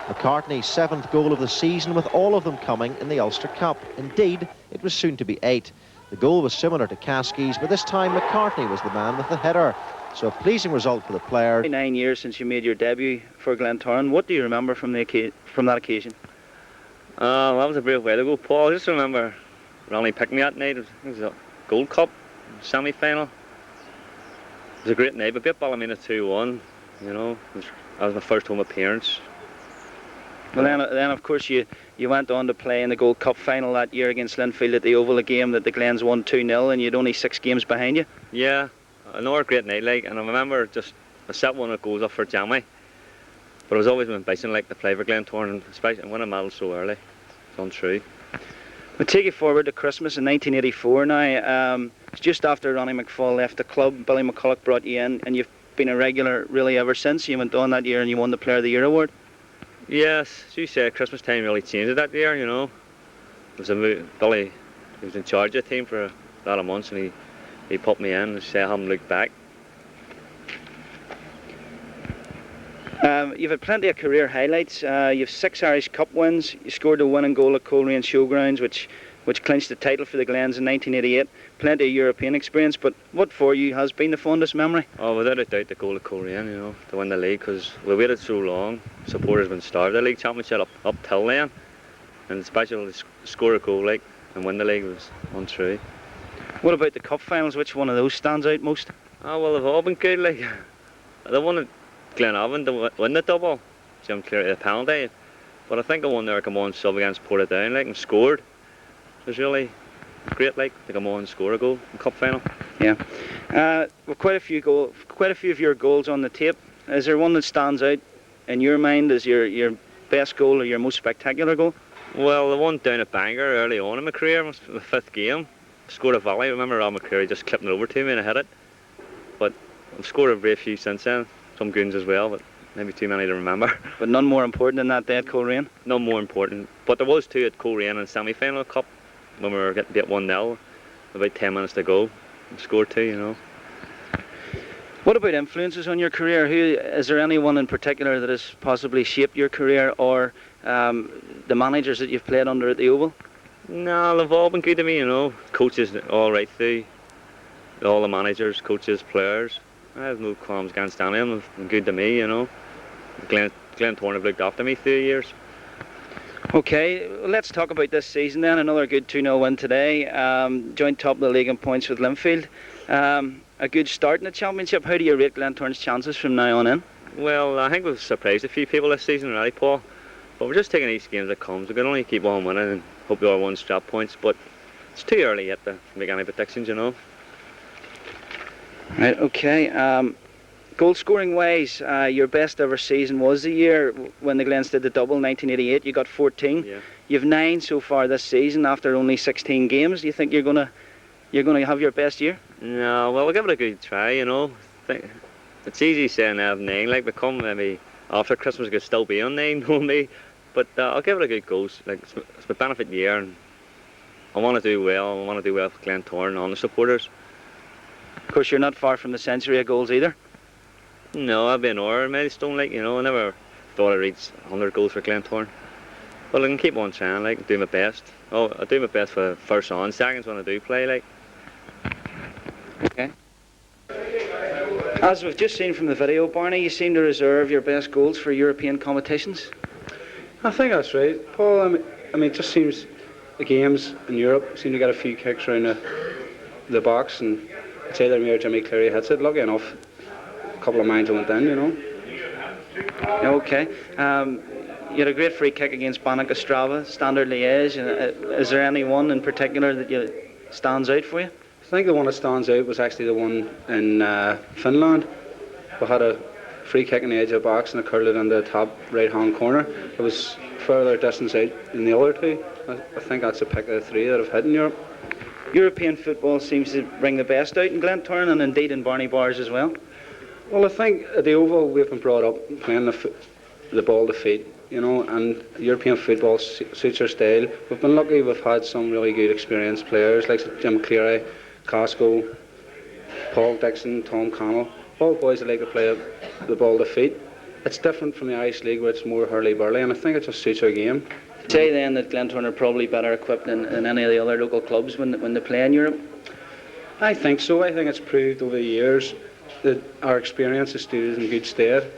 McCartney's 7th goal of the season, with all of them coming in the Ulster Cup. Indeed, it was soon to be 8. The goal was similar to Caskey's, but this time McCartney was the man with the header. So a pleasing result for the player. 9 years since you made your debut for Glentoran. What do you remember from that occasion? That was a brave way to go, Paul. I just remember Ronnie picking me that night. It was a Gold Cup semi-final. It was a great night. We beat Ballymena 2-1. You know, that was my first home appearance. Well, then of course you went on to play in the Gold Cup final that year against Linfield at the Oval, a game that the Glens won 2-0, and you had only 6 games behind you. Yeah, another great night, like, and I remember I set one of the goals up for Jammy, but it was always been ambition, like, to play for Glentoran, and especially win a medal so early. It's untrue. We'll take you forward to Christmas in 1984 now. It's just after Ronnie McFall left the club. Billy McCulloch brought you in, and you've been a regular really ever since. You went on that year and you won the Player of the Year award. Yes, as you said, Christmas time really changed it that year, you know. Billy, he was in charge of the team for lot of months, and he put me in and said I haven't looked back. You've had plenty of career highlights. You've 6 Irish Cup wins. You scored the winning goal at Coleraine Showgrounds, which clinched the title for the Glens in 1988. Plenty of European experience, but what for you has been the fondest memory? Oh, without a doubt, the goal at Coleraine, you know, to win the league, because we waited so long. Supporters been starved the league championship up till then, and especially to score a goal like and win the league was untrue. What about the cup finals? Which one of those stands out most? Oh well, they've all been good. Like the one at Glenavon to win the double, Jim cleared the penalty, but I think the one there come on sub against Portadown like and scored. It was really great, like to come on and score a goal in cup final. Yeah, with quite a few of your goals on the tape. Is there one that stands out in your mind as your best goal or your most spectacular goal? Well, the one down at Bangor early on in my career was the 5th game. Scored a volley. I remember Rob McCreary just clipping it over to me and I hit it. But I've scored a very few since then. Some goons as well, but maybe too many to remember. But none more important than that day at Coleraine? None more important. But there was 2 at Coleraine in the semi-final cup when we were getting beat 1-0. About 10 minutes to go. And scored 2, you know. What about influences on your career? Is there anyone in particular that has possibly shaped your career, or the managers that you've played under at the Oval? No, they've all been good to me, you know. Coaches all right through. All the managers, coaches, players. I have no qualms against any of them. They've been good to me, you know. Glentoran have looked after me through the years. Okay, let's talk about this season then. Another good 2-0 win today. Joint top of the league in points with Midfield. A good start in the championship. How do you rate Glentoran's chances from now on in? Well, I think we've surprised a few people this season already, Paul. But we're just taking each game as it comes. We can only keep on winning and hope the other ones drop points. But it's too early yet to make any predictions, you know. Right, okay. Goal scoring wise, your best ever season was the year when the Glens did the double, 1988. You got 14. Yeah. You've 9 so far this season after only 16 games. Do you think you're gonna have your best year? No, well, we'll give it a good try, you know. It's easy saying I have 9, like, but come maybe after Christmas, it could still be on 9, only. But I'll give it a good go. Like, it's my benefit year, and I want to do well. I want to do well for Glentoran and the supporters. Of course, you're not far from the century of goals either. No, I've been over milestone, like, you know. I never thought I'd reach 100 goals for Glentoran. But I can keep on trying, like, do my best. Oh, I do my best for first on seconds when I do play, like. Okay. As we've just seen from the video, Barney, you seem to reserve your best goals for European competitions. I think that's right, Paul. I mean, it just seems the games in Europe seem to get a few kicks around the box, and it's either me or Jimmy Cleary hits it. Lucky enough, a couple of mines went in, you know. Okay. You had a great free kick against Bannock Ostrava, Standard Liège. Is there any one in particular that stands out for you? I think the one that stands out was actually the one in Finland. We had a free kick in the edge of the box and it curled it in the top right-hand corner. It was further distance out than the other 2. I think that's a pick of the 3 that I've hit in Europe. European football seems to bring the best out in Glentoran and indeed in Barney Bars as well. Well, I think at the Oval we've been brought up playing the ball to feet, you know, and European football suits our style. We've been lucky, we've had some really good experienced players like Jim Cleary, Casco, Paul Dixon, Tom Connell, all boys that like to play the ball to feet. It's different from the Irish League where it's more hurly-burly, and I think it just suits our game. Say then that Glentoran are probably better equipped than any of the other local clubs when they play in Europe? I think so. I think it's proved over the years that our experience has stood us in good stead,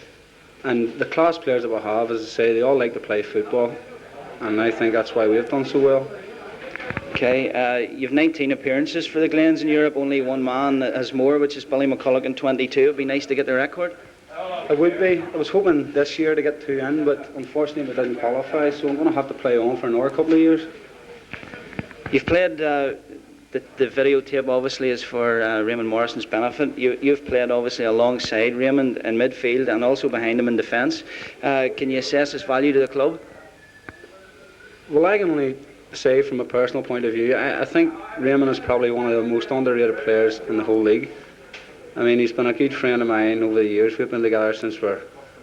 and the class players that we have, as I say, they all like to play football, and I think that's why we've done so well. Okay, you've 19 appearances for the Glens in Europe. Only one man has more, which is Billy McCulloch in 22. It'd be nice to get the record. It would be. I was hoping this year to get 2 in, but unfortunately we didn't qualify, so I'm going to have to play on for another couple of years. You've played, the videotape obviously is for Raymond Morrison's benefit. You've played obviously alongside Raymond in midfield and also behind him in defence. Can you assess his value to the club? Well, I can only say from a personal point of view, I think Raymond is probably one of the most underrated players in the whole league. I mean, he's been a good friend of mine over the years. We've been together since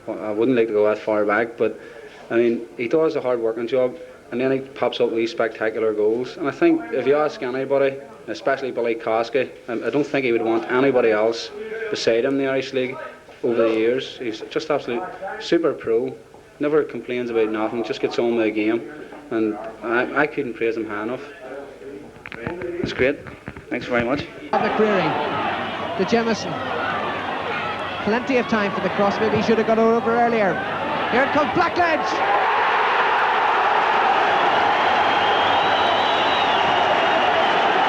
I wouldn't like to go that far back, but I mean, he does a hard working job and then he pops up with these spectacular goals. And I think if you ask anybody especially Billy Kosky. I don't think he would want anybody else beside him in the Irish League over the years. He's just absolute super pro, never complains about nothing, just gets on with the game, and I couldn't praise him high enough. That's great. Thanks very much. McCreary to Jemison. Plenty of time for the cross. Maybe he should have got over earlier. Here it comes, Blackledge.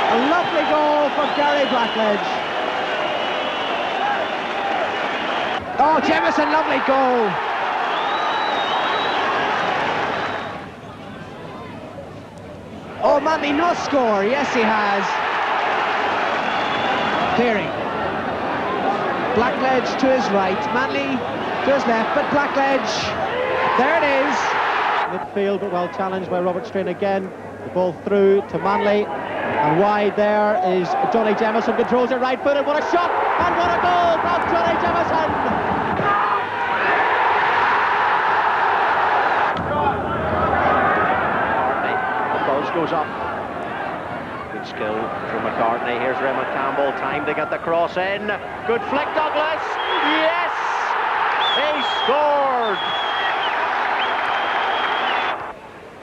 A lovely goal for Gary Blackledge. Oh, Jemison, lovely goal. Oh, Manley not score. Yes, he has. Clearing. Blackledge to his right, Manley to his left, but Blackledge, there it is. Midfield, but well challenged by Robert Strain again. The ball through to Manley, and wide there is Johnny Jemison, controls it right-footed. What a shot, and what a goal from Johnny Jemison! The buzz goes up. Good skill from McCartney. Here's Raymond Campbell. Time to get the cross in. Good flick, Douglas. Yes! He scored!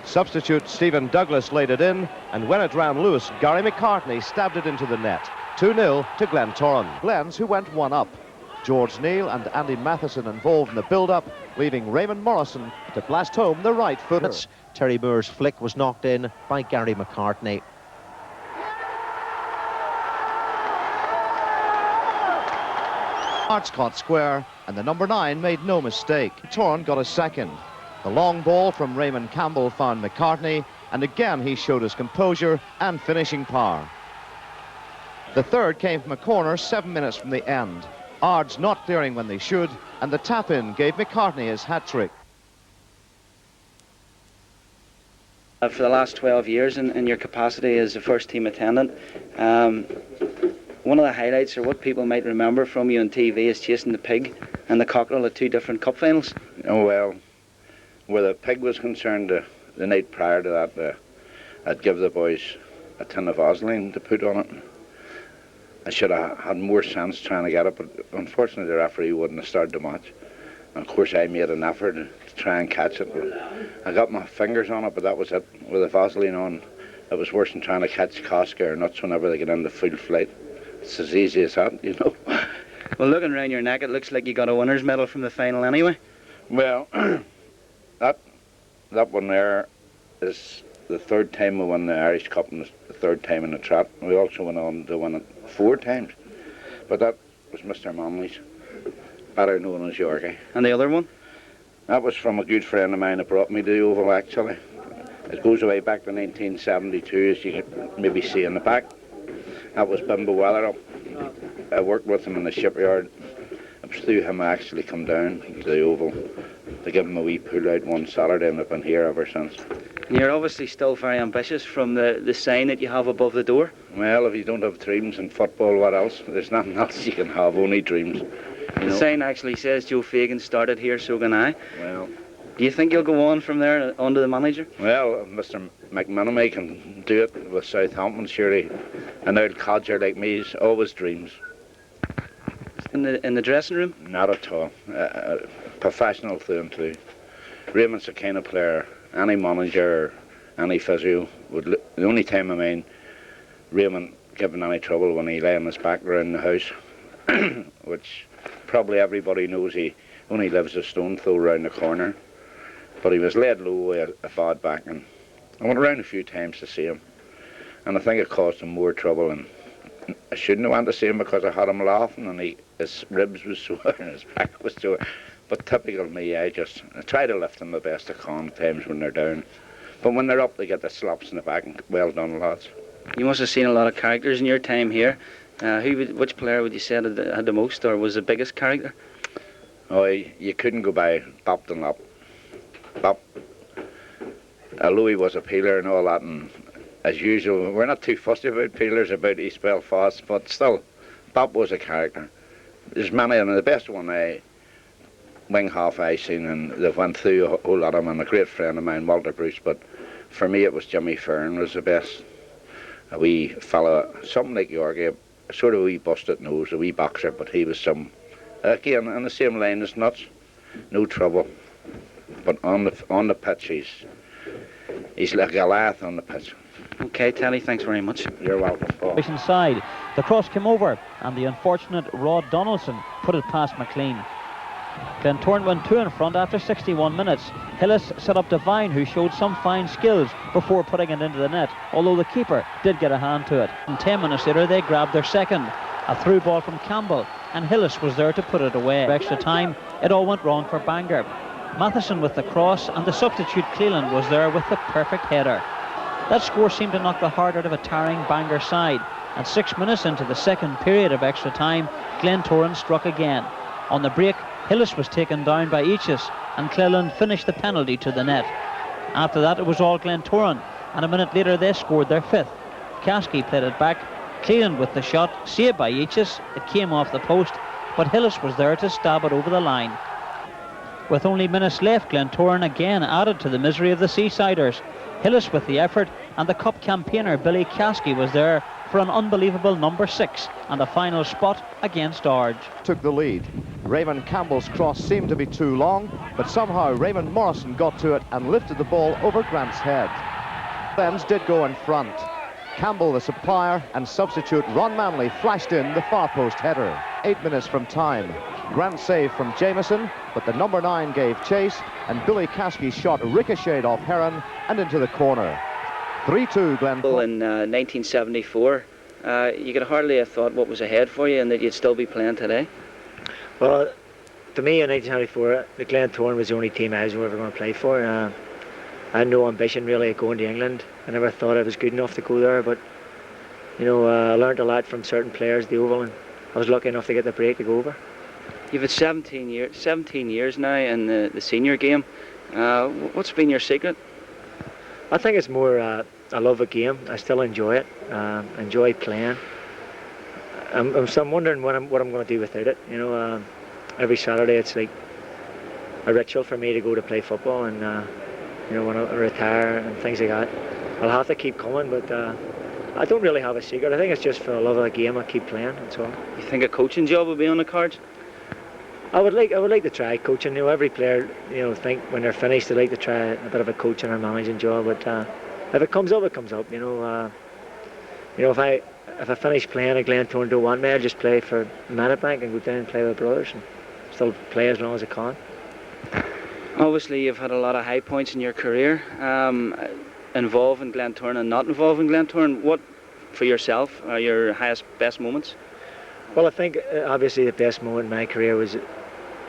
Substitute Stephen Douglas laid it in, and when it ran loose, Gary McCartney stabbed it into the net. 2-0 to Glentoran. Glens, who went one up. George Neal and Andy Matheson involved in the build-up, leaving Raymond Morrison to blast home the right footer. Terry Moore's flick was knocked in by Gary McCartney. Hearts caught square, and the number 9 made no mistake. Torn got a second. The long ball from Raymond Campbell found McCartney, and again he showed his composure and finishing power. The third came from a corner 7 minutes from the end. Ards not clearing when they should, and the tap-in gave McCartney his hat-trick. For the last 12 years in your capacity as a first-team attendant, one of the highlights, or what people might remember from you on TV, is chasing the pig and the cockerel at 2 different cup finals. Oh, well, where the pig was concerned, the night prior to that, I'd give the boys a tin of Vaseline to put on it. I should have had more sense trying to get it, but unfortunately the referee wouldn't have started the match. And of course I made an effort to try and catch it. But I got my fingers on it, but that was it. With the Vaseline on, it was worse than trying to catch Kosky or Nuts whenever they get into full flight. It's as easy as that, you know. Well, looking around your neck, it looks like you got a winner's medal from the final anyway. Well, that one there is the 3rd time we won the Irish Cup and the 3rd time in the trot. We also went on to win it 4 times. But that was Mr. Manley's, better known as Yorkie. And the other one? That was from a good friend of mine that brought me to the Oval, actually. It goes away back to 1972, as you can maybe see in the back. That was Bimbo Weatherup. I worked with him in the shipyard. It was through him I actually come down to the Oval to give him a wee pull out one Saturday, and I've been here ever since. And you're obviously still very ambitious from the sign that you have above the door. Well, if you don't have dreams in football, what else? There's nothing else you can have, only dreams. The sign actually says Joe Fagan started here, so can I. Well, do you think you'll go on from there, on to the manager? Well, Mr. McManamy can do it with Southampton, surely. An old codger like me's always dreams. In the dressing room? Not at all. Professional through and through. Raymond's the kind of player, any manager, any physio, the only time I mean Raymond giving any trouble when he lay on his back around the house, which probably everybody knows he only lives a stone throw round the corner. But he was laid low with a bad back, and I went around a few times to see him, and I think it caused him more trouble, and I shouldn't have went to see him because I had him laughing and his ribs was sore and his back was sore. But typical me, I try to lift them the best I can at times when they're down. But when they're up, they get the slaps in the back, and well done, lads. You must have seen a lot of characters in your time here. Which player would you say had the most, or was the biggest character? Oh, you couldn't go by Bop Dunlop. Bop, although he was a peeler and all that, and as usual, we're not too fussy about peelers about East Belfast, but still, Bop was a character. There's many of them. The best one wing half I seen, and they've went through a whole lot of them, and a great friend of mine, Walter Bruce, but for me it was Jimmy Fern was the best. a wee fella, something like Yorkie, sort of a wee busted nose, a wee boxer, but he was some, again, on the same line as Nuts, no trouble. But on the pitch, he's like Goliath on the pitch. Okay, Telly, thanks very much. You're welcome, Paul. Side, the cross came over, and the unfortunate Rod Donaldson put it past McLean. Glentoran went 2 in front after 61 minutes. Hillis set up Devine, who showed some fine skills before putting it into the net, although the keeper did get a hand to it. And 10 minutes later, they grabbed their second. A through ball from Campbell, and Hillis was there to put it away. Extra time, it all went wrong for Bangor. Matheson with the cross, and the substitute Cleland was there with the perfect header. That score seemed to knock the heart out of a tiring Bangor side, and 6 minutes into the second period of extra time, Glentoran struck again. On the break, Hillis was taken down by Eaches, and Cleland finished the penalty to the net. After that, it was all Glentoran, and a minute later they scored their fifth. Caskey played it back, Cleland with the shot, saved by Eaches. It came off the post, but Hillis was there to stab it over the line. With only minutes left, Glentoran again added to the misery of the Seasiders. Hillis with the effort, and the cup campaigner Billy Caskey was there for an unbelievable number 6 and a final spot against Arge. Took the lead. Raymond Campbell's cross seemed to be too long, but somehow Raymond Morrison got to it and lifted the ball over Grant's head. Glens did go in front. Campbell, the supplier, and substitute Ron Manley flashed in the far post header. 8 minutes from time. Grant saved from Jameson, but the number 9 gave chase, and Billy Caskey's shot ricocheted off Heron and into the corner. 3-2 Glentoran. In 1974, you could hardly have thought what was ahead for you and that you'd still be playing today. Well, to me in 1974, the Glentoran was the only team I was ever going to play for. I had no ambition really of going to England. I never thought I was good enough to go there, but you know, I learned a lot from certain players, the Oval, and I was lucky enough to get the break to go over. You've had 17 years now in the senior game. What's been your secret? I think it's more I love the game. I still enjoy it. Enjoy playing. So I'm wondering what I'm going to do without it. You know, every Saturday it's like a ritual for me to go to play football, and you know, when I retire and things like that, I'll have to keep coming. But I don't really have a secret. I think it's just for the love of the game. I keep playing. That's all. You think a coaching job would be on the cards? I would like to try coaching. You know, every player, you know, think when they're finished they like to try a bit of a coaching or managing job. But if it comes up, it comes up. You know, if I finish playing at Glentoran, don't want me, I'll just play for Medibank and go down and play with brothers and still play as long as I can. Obviously, you've had a lot of high points in your career, involved in Glentoran and not involved in Glentoran. What, for yourself, are your best moments? Well, I think obviously the best moment in my career was,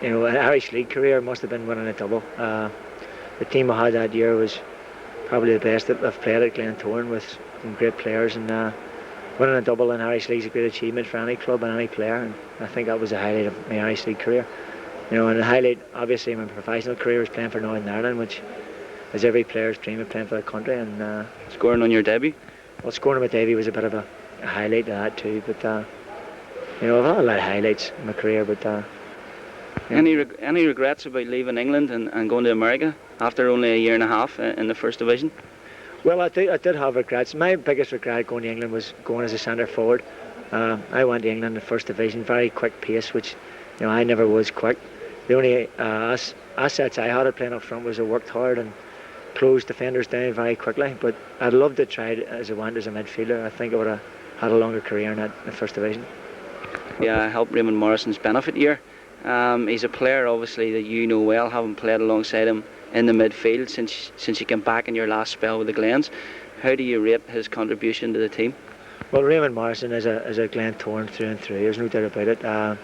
you know, an Irish League career must have been winning a double. The team I had that year was probably the best that I've played at Glentoran, with some great players, and winning a double in Irish League is a great achievement for any club and any player, and I think that was the highlight of my Irish League career. You know, and the highlight obviously in my professional career was playing for Northern Ireland, which is every player's dream of playing for the country. And scoring on your debut? Well, scoring on my debut was a bit of a highlight of that too, but you know, I've had a lot of highlights in my career, but any regrets about leaving England and going to America after only a year and a half in the first division? Well, I did have regrets. My biggest regret going to England was going as a centre forward. I went to England in the first division, very quick pace, which, you know, I never was quick. The only assets I had at playing up front was I worked hard and closed defenders down very quickly. But I'd love to try it as I went as a midfielder. I think I would have had a longer career in the first division. Yeah, helped Raymond Morrison's benefit year. He's a player obviously that you know well, having played alongside him in the midfield since you came back in your last spell with the Glens. How do you rate his contribution to the team? Well, Raymond Morrison is a Glentoran through and through. There's no doubt about it.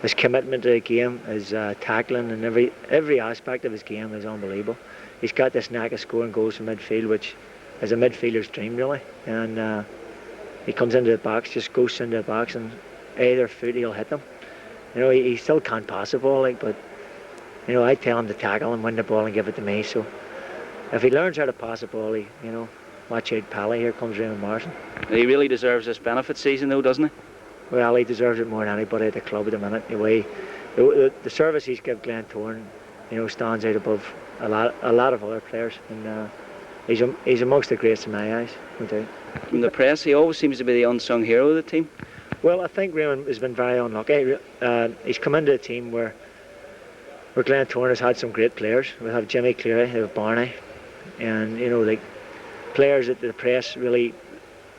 His commitment to the game, his tackling, and every aspect of his game is unbelievable. He's got this knack of scoring goals from midfield, which is a midfielder's dream really. And he comes into the box, just goes into the box, and either foot he'll hit them. You know, he still can't pass the ball, like, but you know, I tell him to tackle and win the ball and give it to me. So if he learns how to pass the ball, you know, watch out, Pally. Here comes Raymond Morrison. He really deserves this benefit season, though, doesn't he? Well, he deserves it more than anybody at the club at the minute. The service he's given Glentoran, you know, stands out above a lot of other players, and he's amongst the greats in my eyes, no doubt. from the press? He always seems to be the unsung hero of the team. Well, I think Raymond has been very unlucky. He's come into a team where Glentoran has had some great players. We have Jimmy Cleary, we have Barney, and you know, like players that the press really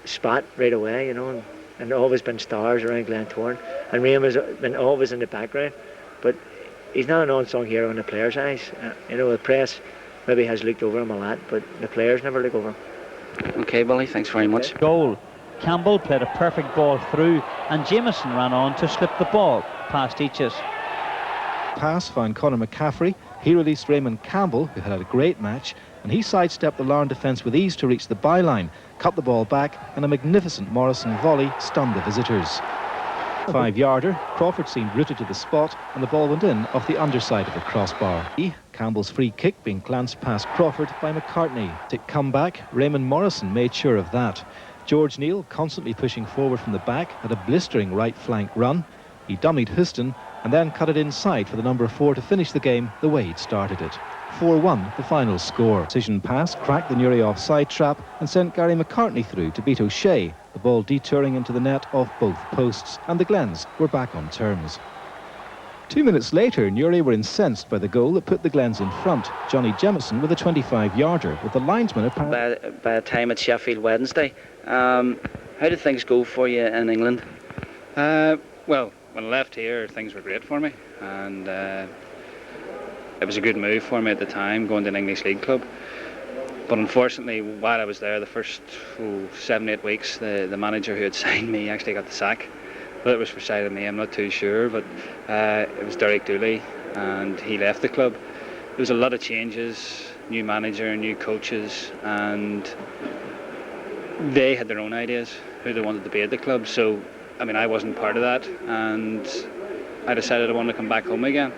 spot right away, you know, and always been stars around Glentoran. And Raymond's been always in the background, but he's not an unsung hero in the players' eyes. You know, the press maybe has looked over him a lot, but the players never look over him. Okay, Billy, thanks very much. Goal. Campbell played a perfect ball through, and Jameson ran on to slip the ball past Eaches. Pass found Conor McCaffrey. He released Raymond Campbell, who had a great match, and he sidestepped the Larne defence with ease to reach the byline, cut the ball back, and a magnificent Morrison volley stunned the visitors. 5-yarder, Crawford seemed rooted to the spot, and the ball went in off the underside of the crossbar. Campbell's free kick being glanced past Crawford by McCartney. To come back, Raymond Morrison made sure of that. George Neal, constantly pushing forward from the back, had a blistering right flank run. He dummied Houston and then cut it inside for the number 4 to finish the game the way he'd started it. 4-1, the final score. Precision pass cracked the Newry offside trap and sent Gary McCartney through to beat O'Shea, the ball detouring into the net off both posts, and the Glens were back on terms. 2 minutes later, Newry were incensed by the goal that put the Glens in front. Johnny Jemison with a 25-yarder, with the linesman apparently... By a time at Sheffield Wednesday. How did things go for you in England? Well, when I left here, things were great for me, and it was a good move for me at the time, going to an English League club. But unfortunately, while I was there, the first 7-8 weeks, the manager who had signed me actually got the sack. Whether it was for side of me, I'm not too sure, but it was Derek Dooley, and he left the club. There was a lot of changes, new manager, new coaches, and they had their own ideas who they wanted to be at the club. So, I mean, I wasn't part of that, and I decided I wanted to come back home again.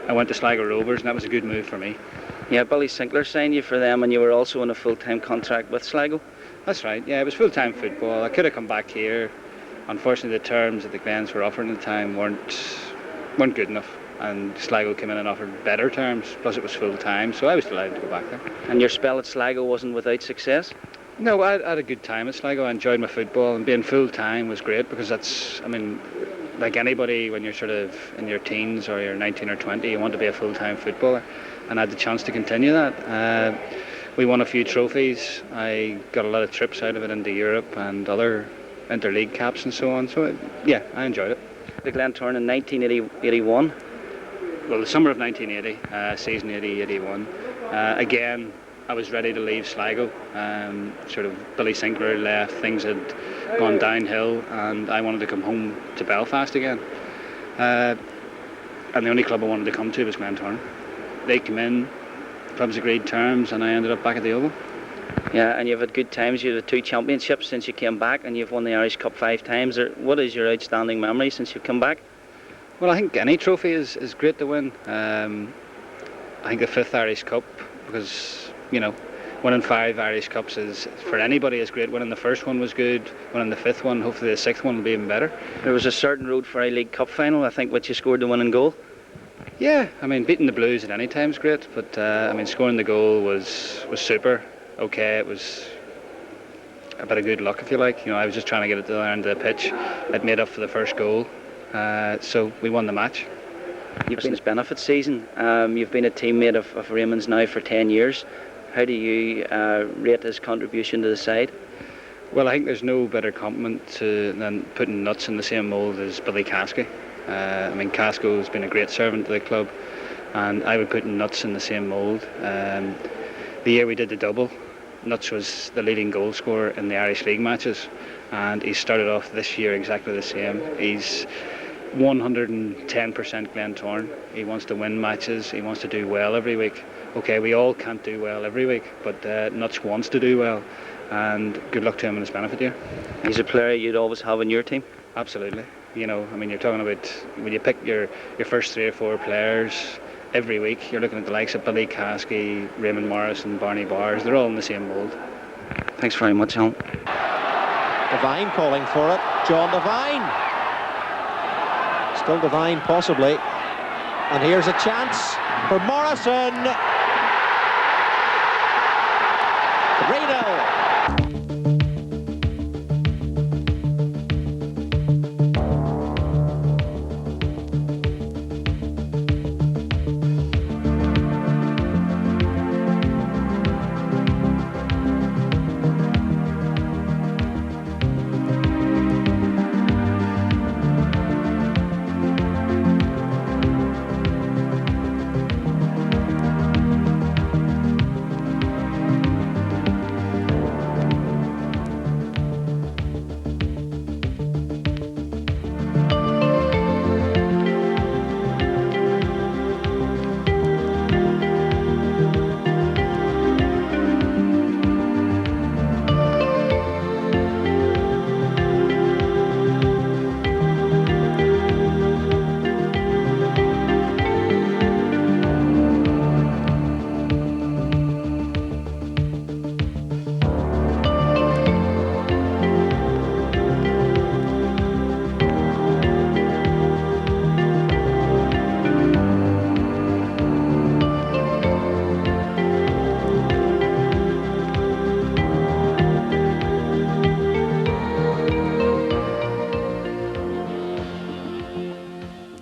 I went to Sligo Rovers, and that was a good move for me. Yeah, Billy Sinclair signed you for them, and you were also on a full-time contract with Sligo. That's right, yeah, it was full-time football. I could have come back here. Unfortunately, the terms that the Glens were offering at the time weren't good enough, and Sligo came in and offered better terms, plus it was full-time, so I was delighted to go back there. And your spell at Sligo wasn't without success? No, I had a good time at Sligo. I enjoyed my football, and being full-time was great, because that's, I mean, like anybody, when you're sort of in your teens or you're 19 or 20, you want to be a full-time footballer, and I had the chance to continue that. We won a few trophies. I got a lot of trips out of it into Europe and other interleague caps and so on, so yeah, I enjoyed it. The Glentoran in 1981? Well, the summer of 1980, season 80-81. Again, I was ready to leave Sligo. Sort of Billy Sinclair left, things had gone downhill, and I wanted to come home to Belfast again. And the only club I wanted to come to was Glentoran. They came in, clubs agreed terms, and I ended up back at the Oval. Yeah, and you've had good times. You've had 2 championships since you came back, and you've won the Irish Cup 5 times. What is your outstanding memory since you've come back? Well, I think any trophy is great to win. I think the 5th Irish Cup, because, you know, winning 5 Irish Cups is, for anybody, is great. Winning the first one was good. Winning the 5th one, hopefully the 6th one will be even better. There was a certain road for a League Cup final, I think, which you scored the winning goal. Yeah, I mean, beating the Blues at any time is great, but I mean, scoring the goal was super. Okay, it was a bit of good luck, if you like. You know, I was just trying to get it to the end of the pitch. It made up for the first goal, so we won the match. You've been his benefit season. You've been a teammate of Raymond's now for 10 years. How do you rate his contribution to the side? Well, I think there's no better compliment than putting Nuts in the same mould as Billy Caskey. I mean, Casco's been a great servant to the club, and I would put Nuts in the same mould. The year we did the double, Nuts was the leading goal scorer in the Irish League matches, and he started off this year exactly the same. He's 110% Glentoran. He wants to win matches, he wants to do well every week. Okay, we all can't do well every week, but Nuts wants to do well, and good luck to him in his benefit year. He's a player you'd always have in your team? Absolutely. You know, I mean, you're talking about when you pick your first 3 or 4 players every week, you're looking at the likes of Billy Caskey, Raymond Morrison, Barney Bars. They're all in the same mould. Thanks very much, Alan. Devine calling for it. John Devine. Still Devine, possibly. And here's a chance for Morrison. 3-0.